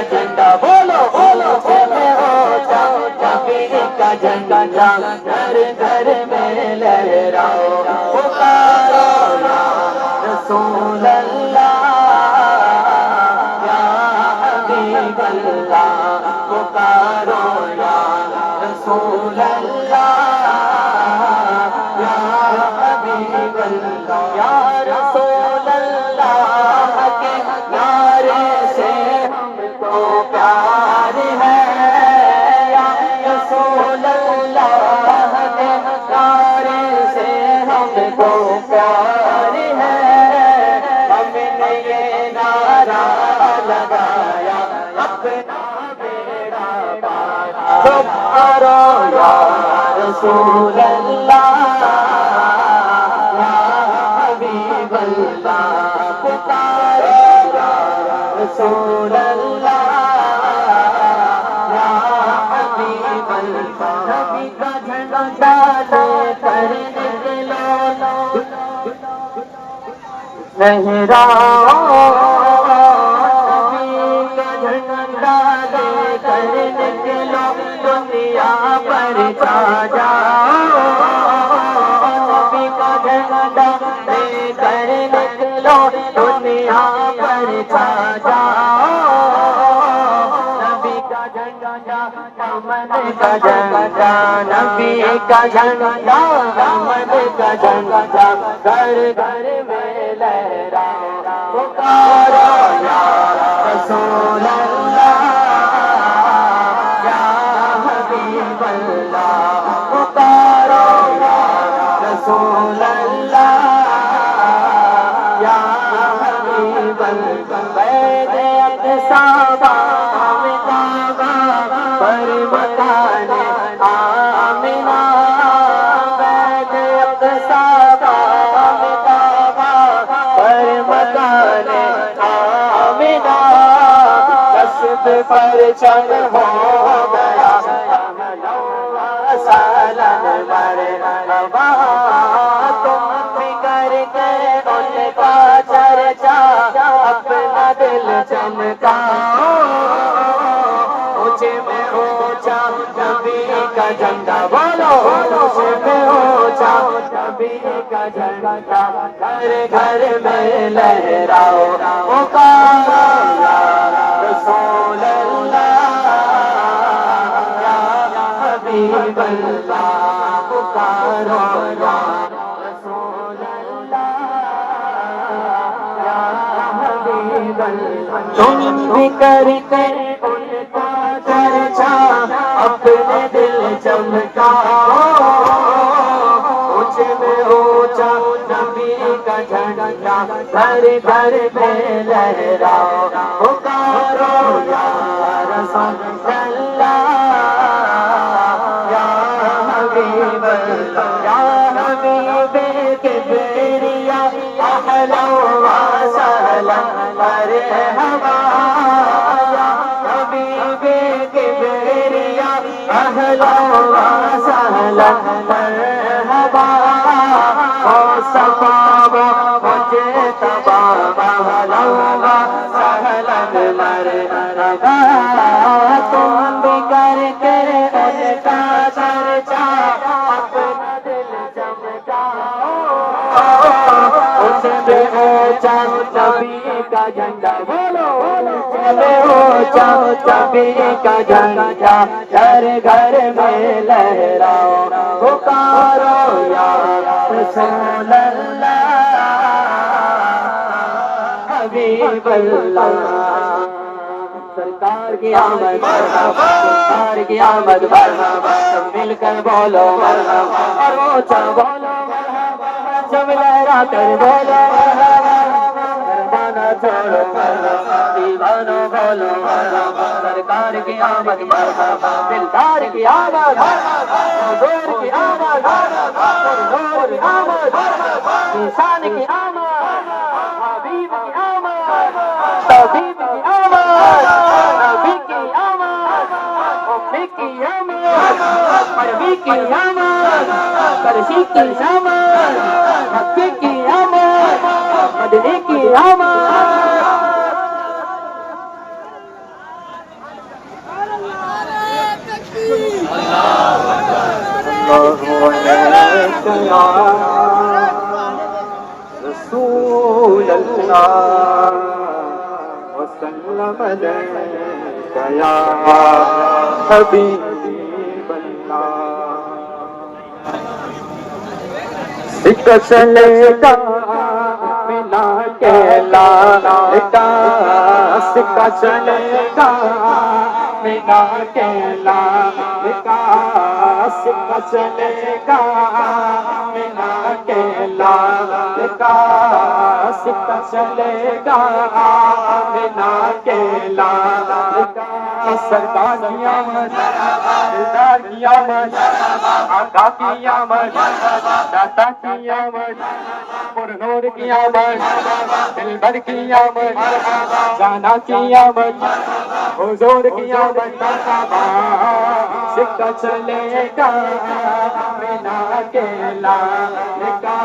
کا جھنڈا بولو بولو میں اونچا نبی کا جھنڈا گھر گھر میں لہراؤ پکارو یا رسول اللہ یا حبیب اللہ پکارو یا رسول اللہ یا حبیب اللہ یا رسول اللہ کے نعرے سے ہم کو پیار ہے یا رسول اللہ کے نعرے سے ہم کو پیار ہے ہم نے یہ نعرہ لگایا اپنا بیڑا پار پکارو یا رسول اللہ یا حبیب اللہ پکارو یا رسول اللہ یا حبیب اللہ نبی کا جھنڈا لے کر نکلو لہراؤ نبی کا جھنڈا لے کر نکلو دنیا پر چھا جاؤ نبی کا جھنڈا لے کر نکلو دنیا پر چھا جاؤ نبی کا جھنڈا امن کا جھنڈا نبی کا جھنڈا امن کا جھنڈا گھر گھر میں لہراؤ پکارو یا رسول اللہ یا حبیب اللہ پکارو یا رسول اللہ یا حبیب اللہ قید اقصابہ پر مکان آمنہ قید اقصابہ پر مکان آمنہ کشف پر چل ہو گیا سالن مرحبا تم فکر کے ان کا چرچا اپنا دل چمکاؤ اونچے میں اونچا نبی کا جھنڈا بولو اونچے میں اونچا نبی کا جھنڈا گھر گھر میں لہراؤ پکارو یا رسول اللہ یا حبیب اللہ پکارو یا رسول اللہ یا حبیب اللہ تم بھی کرتے ان کا چرچا اپنے دل چمکاؤ اونچے میں اونچا نبی کا جھنڈا گھر گھر میں لہراؤ پکارو یا رسول اللہ یا حبیب اللہ یا حبیب کبریا اہلا و سہلا مرحبا یا حبیب کبریا اہلا و سہلا مرحبا او صفا مجھے تبا اہلا و سہلا مرحبا تم بھی کر کے ان کا چرچا اپنا دل چمکاؤ اونچے میں اونچا نبی کا جھنڈا بولو اونچے میں اونچا نبی کا جھنڈا گھر گھر میں لہراؤ پکارو یا رسول اللہ حبیب اللہ سرکار کی آمد مرحبا سرکار کی آمد مرحبا سب مل کر بولو مرحبا اور اونچا بولو مرحبا سب لہرا کر بولو مرحبا فرمانا چھوڑو مرحبا دیوانو بولو مرحبا سرکار کی آمد مرحبا دلدار کی آمد مرحبا حضور کی آمد مرحبا حضور کی آمد مرحبا انسان کی آمد حبیب کی آمد طبیب کی آمد نبی کی آمد امّی کی آمد عربی کی آمد فرشی کی آمد مکی کی آمد مدنی کی آمد یا رسول اللہ وسلم علیک یا حبیب اللہ سکھ چلے گا ملا کے لانے کا سکھ چلے گا ملا کے لانے کا سکھ چلے گا ملا کے لانے کا سکھ چلے گا ملا کے لانے کا سرکار کی آمد دلدار کی آمد آقا کی آمد داتا کی آمد پرنور کی آمد دلبر کی آمد جانا کی آمد حضور کی آمد سکہ چلے گا مینا کے لانے کا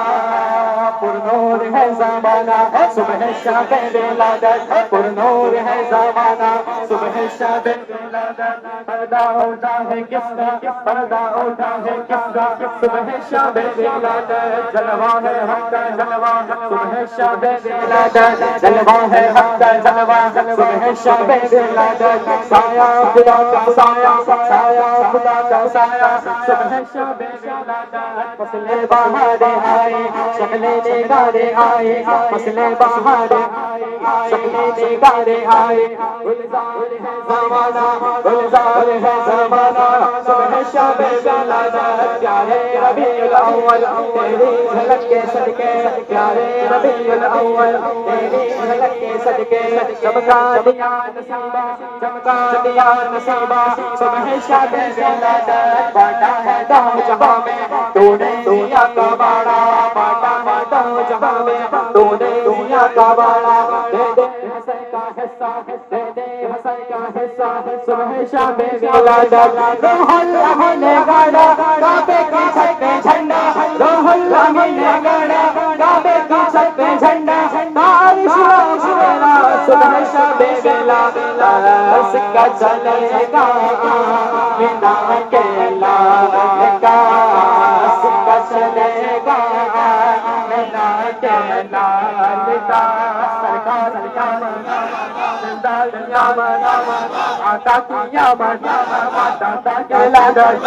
پرنور ہے زمانہ صبح شب ولادت پرنور ہے زمانہ صبح شب ولادت پردہ اٹھا ہے کس کا پردہ اٹھا ہے کس کا صبح شب ولادت جلوہ ہے حق کا جلوہ صبح شب ولادت جلوہ ہے حق کا جلوہ صبح شب ولادت سایہ خدا کا سایہ سایہ خدا کا سایہ صبح شب ولادت فصل بہار آئے شکل نگارے آئے فصل بہار آئے شکل نگارے آئے گلزار ہے زمانہ گلزار ہے زمانہ صبح شب ولادت پیارے ربیع الاول تیری جھلک کے صدقے پیارے ربیع الاول تیری جھلک کے صدقے چمکا دیا نصیبہ چمکا دیا نصیبہ صبح شب ولادت بانٹا ہے دو جہاں میں تو نے دنیا کا باڑا بانٹا ہے دو جہاں میں تو نے دنیا کا باڑا دے دے حسن کا حصہ دے دے حسن کا حصہ صبح شب ولادت روح اللہ نے گاڑا کعبے کی چھت پہ جھنڈا روح اللہ نے گاڑا کعبے کی چھت پہ جھنڈا بارش میرا صبح شب ولادت سکہ چلے گا مینا کے لانے کا سکہ چلے گا مینا کے لانے کا سرکار کی آمد دلدار کی آمد آقا کی آمد داتا کی ولادت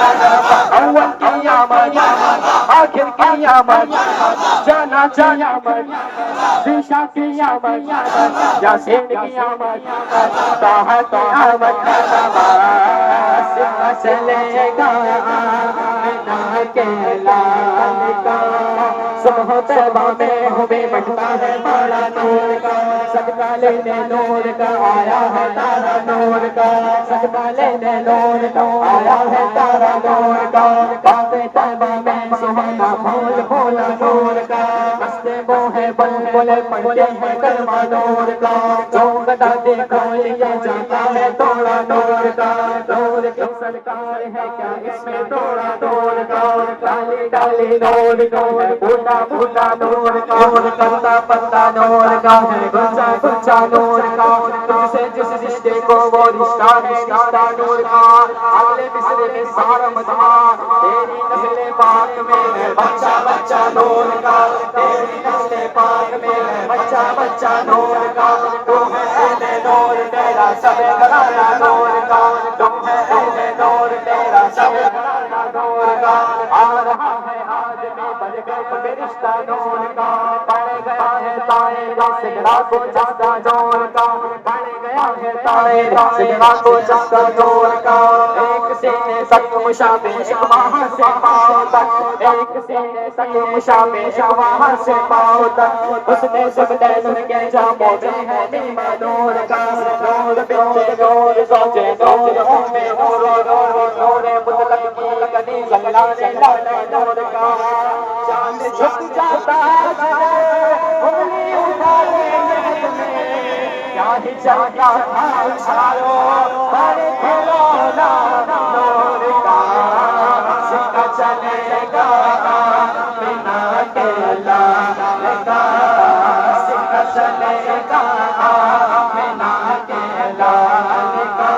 اول کی آمد آخر کی آمد جانا کی آمد شیشہ کی آمد یاسین کی آمد طه کی آمد سکہ چلے گا مینا کے لانے کا صبح طیبہ میں ہمیں بٹتا ہے بڑا نور کا صدقہ لینے نور کا آیا ہے تارا نور کا صدقہ لینے نور کا آیا ہے تارا نور کا کعبے طیبہ میں سہانا پھول پھولا نور کا ہنستے وہ ہے بلبل پڑھتے ہیں کلمہ نور کا چونکتا دیکھو یہ جاتا ہے توڑا نور کا نور کی سرکار ہے کیا اس میں توڑا نور کا ڈالی ڈالی نور کا ہے بھوٹا بھوٹا نور کا پتا پتا نور کا ہے گچا گچا نور کا تجھ سے جس رشتے کو وہ رشتہ ہے رشتہ نور کا اگلے مصرے میں سارا مجمع تیری نسل پاک میں ہے بچہ بچہ نور کا تیری نسل پاک میں ہے بچہ بچہ نور کا تو ہے اہل نور تیرا سب گھرانا نور کا تم ہے اہل نور تیرا سب گھرانا نور کا آ رہا ہے آدمی بن گئے فرشتہ نور کا پڑ گیا ہے تائرہ سگڑا کو جستا نور کا پڑ گیا ہے تائرہ سگڑا کو جستا نور کا ایک سینے تک مشابہ وہاں سے پاؤں تک ایک سینے تک مشابہ وہاں سے پاؤں تک اس نے سب دین کے جاموں میں ہے نیمہ نور کا نور بنت نور زوجے نور ام نور نور مطلق کی لگنی زنگلانے لانا نور کا چاند جھک جاتا ہے انگلی اٹھا لے کیا ہی چاہتا تھا اچھالو بڑے کھلونا نور کا سکہ چلے گا مینا کے لانے کا سکہ چلے گا مینا کے لانے کا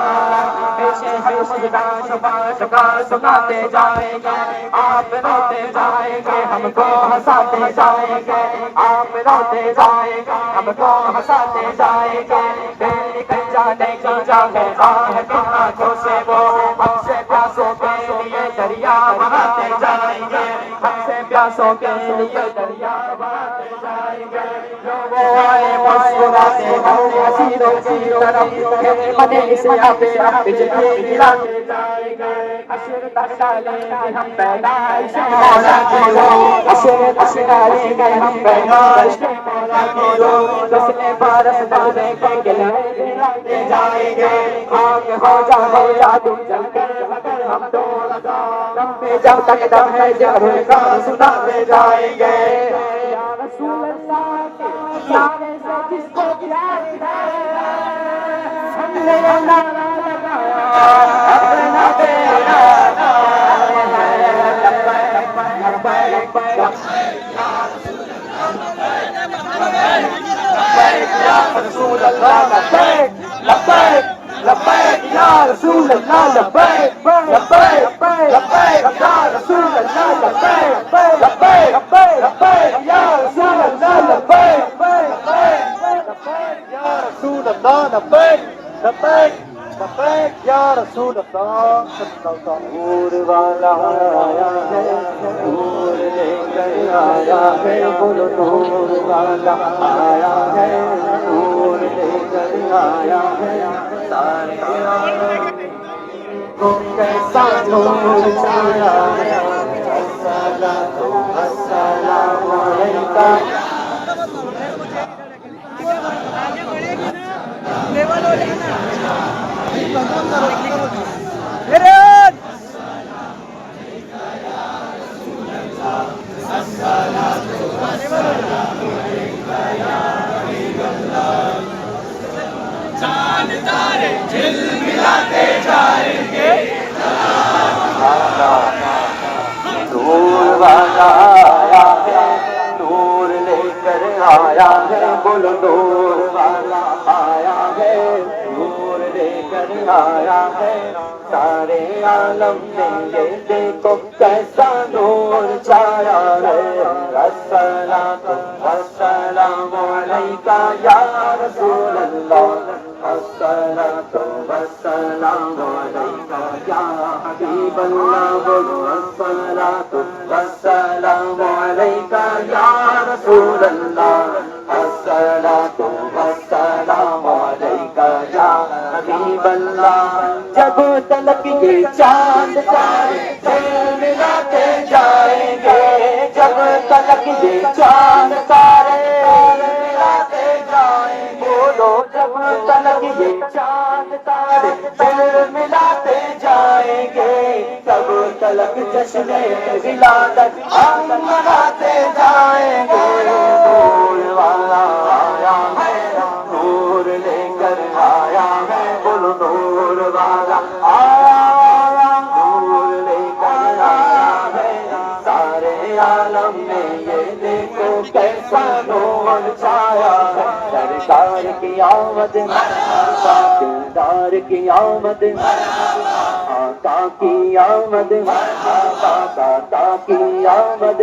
پیشے ہے مجدان بات کا سناتے جائیں گے آپ روتے جائیں گے ہم کو ہنساتے جائیں گے آپ روتے جائیں گے ہم کو ہنساتے جائیں گے نکل جانے کی جانے آنکھوں سے وہ ہم سے پیاسوں کے لیے دریا بہاتے جائیں گے ہم سے پیاسوں کے لیے دریا بہاتے جائیں گے لوگوں آئے مسکراتے ہم حسینوں کی طرف مدینے سے اپنا بجلی گراتے جائیں گے اشر تک ڈالیں گے ہم پیدائش مولا کی روح اشر تک ڈالیں گے ہم پیدائش مولا کی روح دسلے بارس ڈالیں گے گلے گراتے جائیں گے آگ ہو جا تم جل کر مگر ہم ڈول دم میں جب تک دم ہے جہر کا سناتے جائیں گے یا رسول اللہ پیارے سے جس کو پیار ہے ہم نے نعرہ لگایا اپنا تیرا نام ہے لبیک یا رسول اللہ لبیک لبیک لبیک یا رسول اللہ لبیک لبیک لبیک یا رسول اللہ لبیک لبیک لبیک یا رسول اللہ لبیک لبیک یا رسول اللہ لبیک لبیک لبیک یا رسول اللہ نور والا آیا ہے نور لے کر آیا ہے بولو نور والا آیا ہے نور لے کر آیا ہے سارے کو کیسا نور چھایا ہے السلام علیکم نور والا آیا ہے نور لے کر آیا ہے بولو نور والا آیا ہے نور لے کر آیا ہے سارے عالم میں یہ دیکھو کیسا نور چھایا ہے الصلاۃ والسلام علیکہ یا رسول اللہ الصلاۃ والسلام علیکہ یا حبیب اللہ بولو الصلاۃ والسلام علیکہ یا رسول اللہ الصلاۃ والسلام علیکہ یا حبیب اللہ جب تلک یہ چاند تارے دل ملاتے جائیں گے جب تلک یہ چاند تارے ملاتے جائیں گے بولو جب تلک یہ چاند تارے دل ملاتے جائیں گے تب تلک جشن ولادت ہم مناتے جائیں گے نور والا آیا ہے نور لے کر آیا ہے بولو نور والا آیا نور لے کر آیا ہے سارے عالم میں یہ دیکھو کیسا نور چھایا ہے سرکار کی آمد دلدار کی آمد آقا کی آمد داتا کی آمد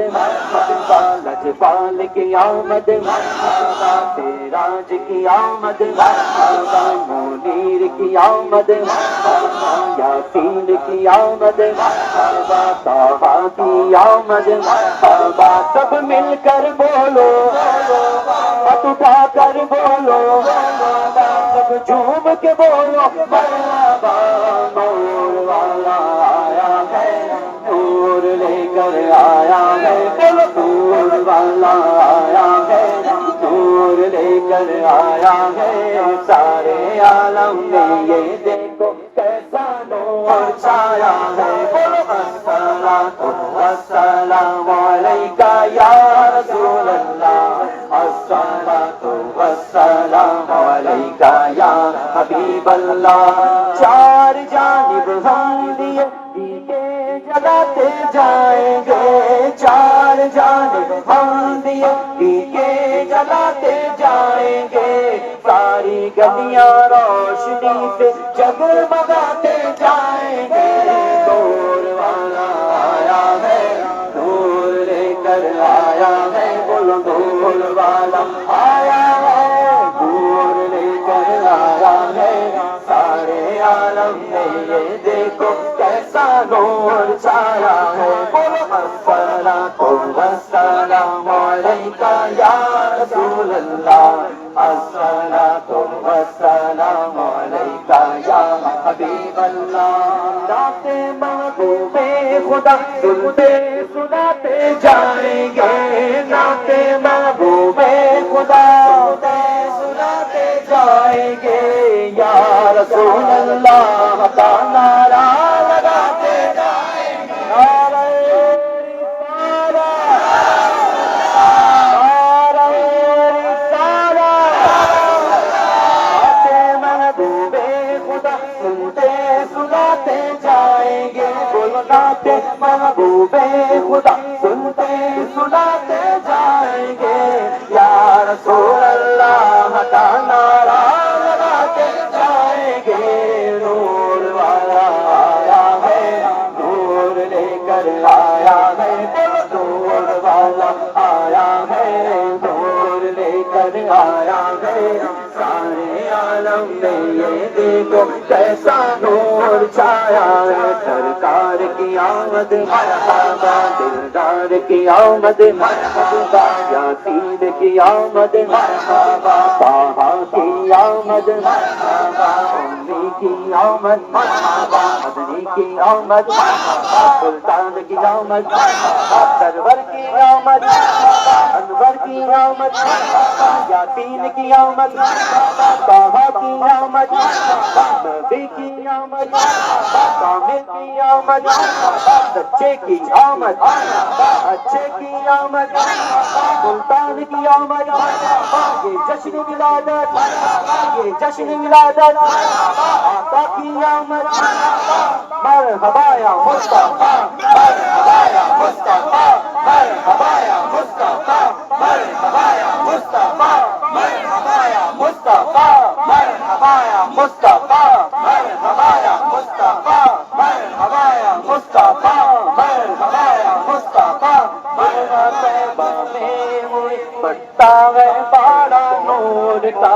لجپال کی آمد تیراج کی آمد منیر کی آمد یاسین کی آمد طٰہٰ کی آمد سب مل کر بولو ہاتھ اٹھا کر بولو سب جھوم کے بولو مرحبا نور والا آیا ہے نور لے کر آیا ہے بولو نور والا آیا ہے نور لے کر آیا ہے سارے عالم میں یہ دیکھو کیسا نور چھایا ہے بولو الصلاۃ والسلام علیکہ یا رسول اللہ الصلاۃ والسلام علیکہ یا حبیب اللہ چار جانب ہم دیے جلاتے جائیں گے چار جانب ہم دیے جلاتے جائیں گے ساری گلیاں روشنی سے جگمگاتے جائیں گے کیسا نور چھایا ہے بولو الصلاۃ والسلام علیکہ یا رسول اللہ الصلاۃ والسلام علیکہ یا حبیب اللہ نعت محبوب خدا سنتے سناتے جائیں گے نعت محبوب خدا سناتے جائیں گے یا رسول اللہ کا نعرہ لگاتے جائیں گے نعرہ محبوب خدا سنتے سناتے جائیں گے یا رسول اللہ کا نعرہ لگاتے جائیں گے نور والا آیا ہے نور لے کر آیا ہے نور والا آیا ہے نور لے کر آیا ہے سارے عالم میں یہ دیکھو کیسا نور چھایا ہے سرکار کی آمد مرحبا دلدار کی آمد مرحبا یاسین کی آمد مرحبا طٰہٰ کی آمد مرحبا امی کی آمد مرحبا مدنی کی آمد مرحبا سلطان کی آمد مرحبا سرور کی آمد مرحبا انور کی آمد مرحبا یاسین کی آمد مرحبا طٰہٰ کی آمد مرحبا نبی کی آمد مرحبا کامل کی آمد سچے کی آمد اچھے کی آمد سلطان کی آمد یہ جشن ولادت یہ جشن ولادت آقا کی آمد مرحبا یا مصطفیٰ مرحبا یا مصطفیٰ مرحبا یا مصطفیٰ مرحبا یا مصطفیٰ مرحبا یا مصطفیٰ مرحبا یا مصطفیٰ مرحبا یا مصطفیٰ مرحبا یا مصطفیٰ مرحبا یا مصطفیٰ مرحبا طیبہ میں ہوئی بڑھتا ہے بڑا نور کا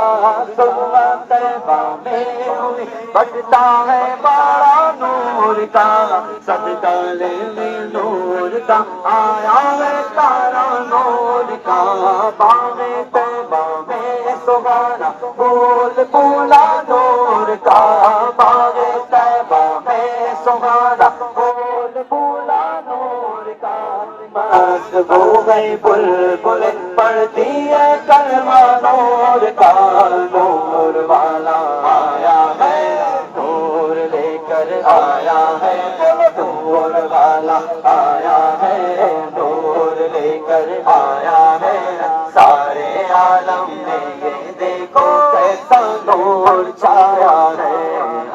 سلوہ طیبہ میں ہوئی بڑھتا ہے بڑا نور کا صدقہ لینے نور کا آیا ہے تارا نور کا باغ طیبہ میں سہانا پھول پھولا نور کا باغ طیبہ میں سہانا پھول پھولا نور کا مست ہو گئی بلبل پڑھتی ہے کلمہ نور کا نور والا آیا ہے نور لے کر آیا ہے نور والا آیا ہے نور لے کر آیا ہے سارے عالم میں یہ دیکھو کیسا نور چھایا ہے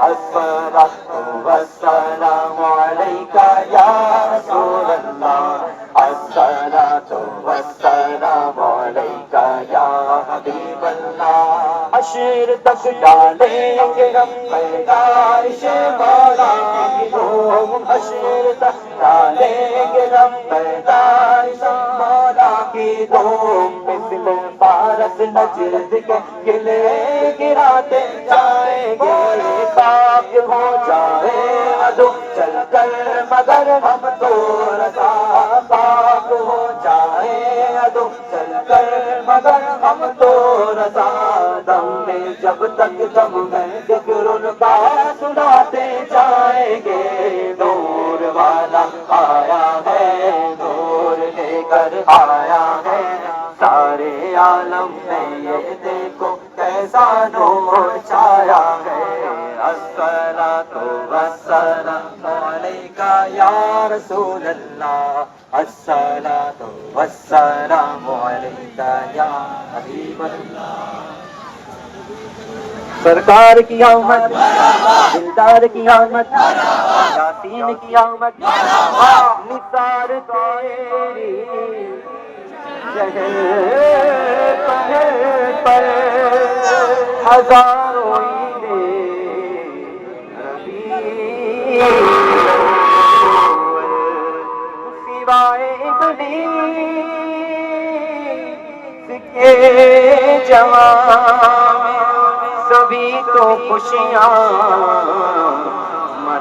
الصلاۃ والسلام علیکہ یا رسول اللہ الصلاۃ والسلام علیکہ یا حبیب اللہ حشر تک ڈالیں گے ہم پیدائش مولا کی دھوم حشر تک ڈالیں گے ہم پیدائش مولا کی دھوم مثل فارس نجد کے قلعے گراتے جائیں گے خاک ہو جائے عدو چل کر مگر ہم تو رضا خاک ہو جائے عدو چل کر مگر ہم تو رضا دم میں جب تک دم ہے ذکر ان کا سناتے جائیں گے نور والا آیا ہے نور لے کر آیا ہے سارے عالم میں یہ دیکھو کیسا نور چھایا ہے الصلاۃ والسلام علیکہ یا رسول اللہ الصلاۃ والسلام علیکہ یا حبیب اللہ سرکار کی آمد دلدار کی آمد یاسین کی آمد نثار تیری پر ہزاروں سوائے ابلیس کے جوان سبھی تو خوشیاں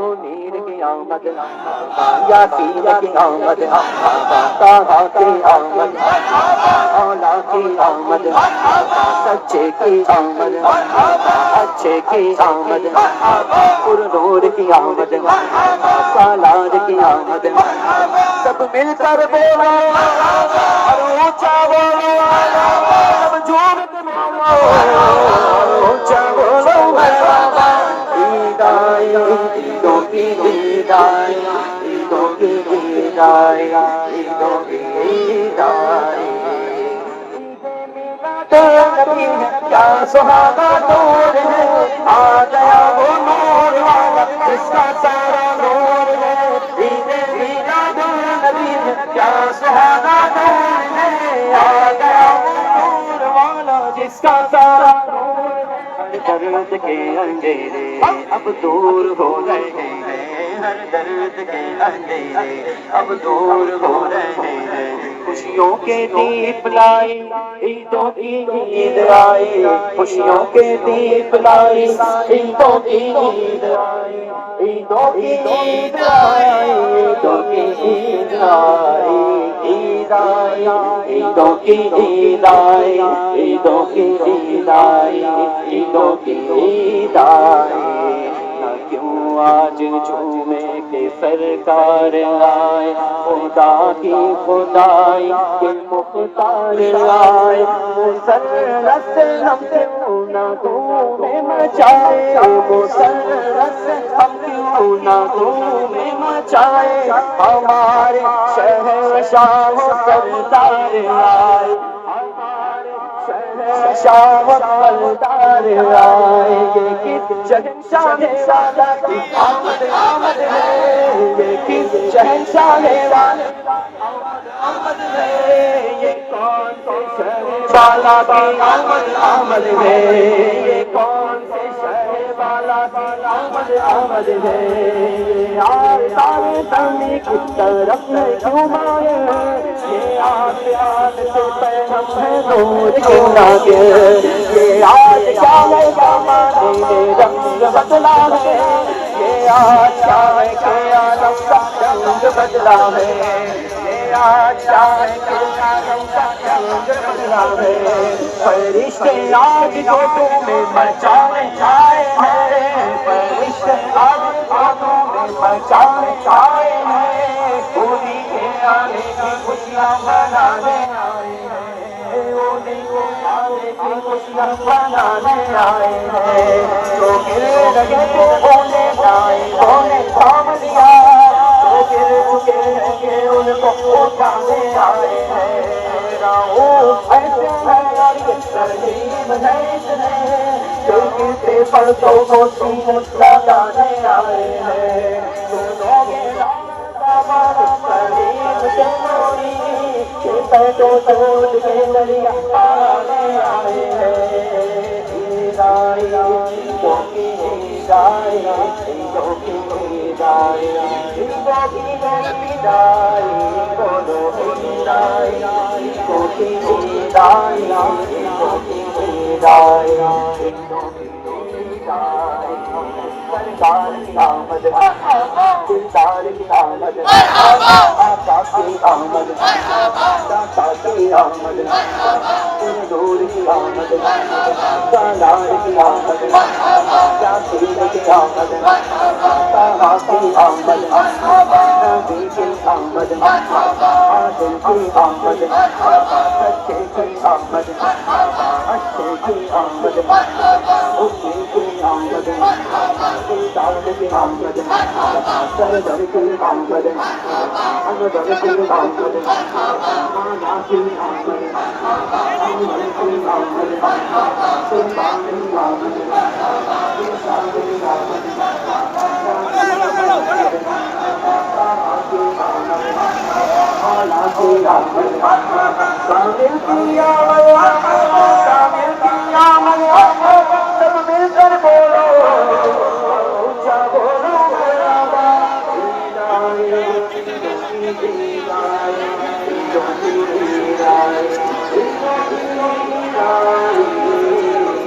منیر کی آمد یاسین کی آمد طه کی آمد اولا کی آمد سچے کی آمد اچھے کی آمد پر نور کی آمد سالار کی آمد سب مل کر بولو اور اونچا بولو سب جھوم کے بولو اونچا بولو مرحبا عیدائے عیدوں کی عیدائے عیدوں کی عیدائے عیدوں کی عیدائے نبی کیا سہانا نور ہے آ گیا وہ نور والا جس کا سارا نور ہے عید میلاد النبی کیا سہانا نور ہے آ گیا وہ نور والا جس کا سارا نور ہے ہر درد کے اندھیرے اب دور ہو رہے ہیں ہر درد کے اندھیرے اب دور ہو رہے ہیں خوشیوں کے دیپ لائے عیدوں کی عید آئی خوشیوں کے دیپ لائی عیدوں کی عید آئی عیدوں کی عید آئی عیدوں کی عید آئی عید آئی عیدوں کی عید آئی عیدوں کی عید آئی عیدوں کی عید آئی نہ کیوں آج جھومے کے سرکار آئے خدا کی خدائی کے مختار آئے مسرت ہم کیوں نہ دھوم مچائے مسرت ہم کیوں نہ دھوم مچائے ہمارے شہنشاہ سردار آئے شاہ سردار آئے یہ کس شہنشاہ والا کی آمد آمد ہے یہ کس شہنشاہ والا آمد ہے یہ کون سے شہر والا کی آمد آمد ہے یہ کون سے شہر والا کی آمد آمد ہے آج سارے تمی کی طرف کیوں مائے یہ آج آج سے پیغام ہے نور کی ناگر یہ آج کیا ہے زمانے میں رنگ بدلا ہے یہ آج کیا ہے کہ عالم کا رنگ بدلا ہے یہ آج کیا ہے کہ عالم کا رنگ بدلا ہے فرشتے آج گوٹوں میں مچانے آئے ہیں فرشتے آج گوٹوں میں مچانے آئے ہیں ہولی کے آنے کی خوشیاں منانے آئے ہیں ہولی کے آنے کی خوشیاں منانے آئے ہیں تو گرے لگے ہونے جائے ہونے تھام لیا تو گر چکے ہیں کہ ان کو اٹھانے آئے ہیں ایسے ترغیب نہیں گرتے پڑتوں کو سین لگانے آئے ہیں دونوں کے قریب سے موری کے پیٹوں توڑ کے دریا پانے آئے ہیں عید آئی عیدوں کی عید آئی عیدوں کی عید آئی عیدوں کی عید آئی بولو عید آئی عیدوں کی عید آئی عیدوں کی عید آئی عیدوں کی عید آئی سرکار کی آمد دلدار کی آمد آقا کی آمد داتا کی آمد نور کی آمد سالار کی آمد یاسین کی آمد طه کی آمد نبی کی آمد عادل کی آمد سچے کی آمد اچھے کی آمد اچھے کی آمد دلدار کی آمد سردر کی آمد انور کی آمد مانا کی آمد انور کی آمد سلطان کی آمد سلطان کی آمد آلہ کی آمد کامل کی آمد کامل کی آمد سب مل کر بولو اونچا بولو مرحبا عید آئی عیدوں کی عید آئی عیدوں کی عید آئی عیدوں کی عید آئی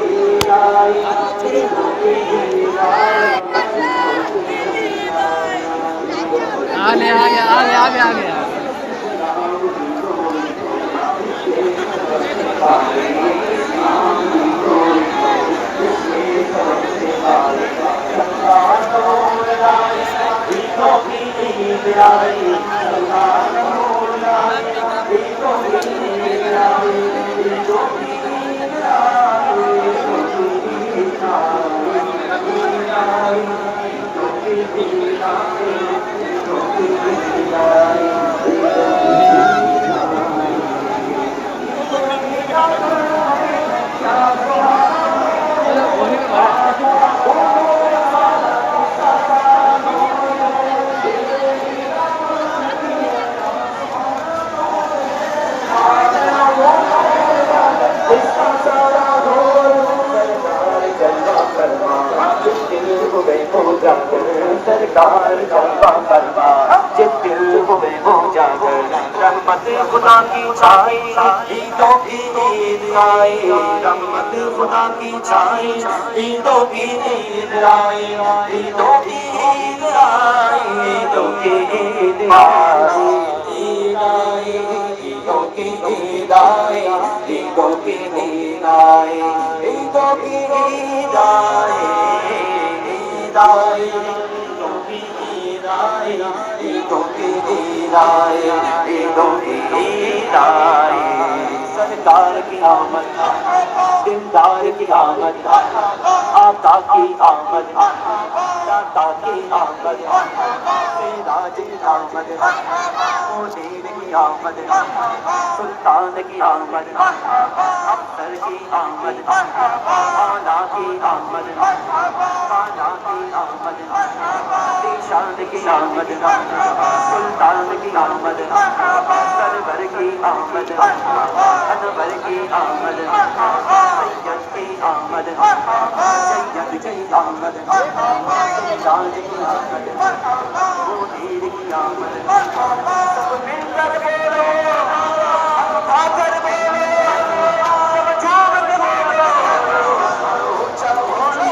عید آئی عیدوں کی عید آئی سرکار جلوہ فرما جس دل ہوئے وہ جاگر رحمت خدا کی چھائی عیدوں کی عید آئی رحمت خدا کی چھائی عیدوں کی عید آئی عیدوں کی عید آئی عیدوں کی عید آئی عید آئی عیدوں کی عید آئی عیدوں کی عید آئی عیدوں کی عید آئی عید آئی عیدوں کی عید آئی عیدوں کی عید آئی سرکار کی آمد دیندار کی آمد آقا کی آمد داتا کی آمد سراج کی آمد منیر کی آمد سلطان کی آمد افسر کی آمد آنا کی آمد خانہ کی آمد شان کی آمد سلطان کی آمد سرور کی آمد انور کی آمد سید کی آمد سید کی آمد سراج کی آمد منیر کی آمد سب مل کر بولو آ کر بولو سب جھوم کر بولو اونچا بولو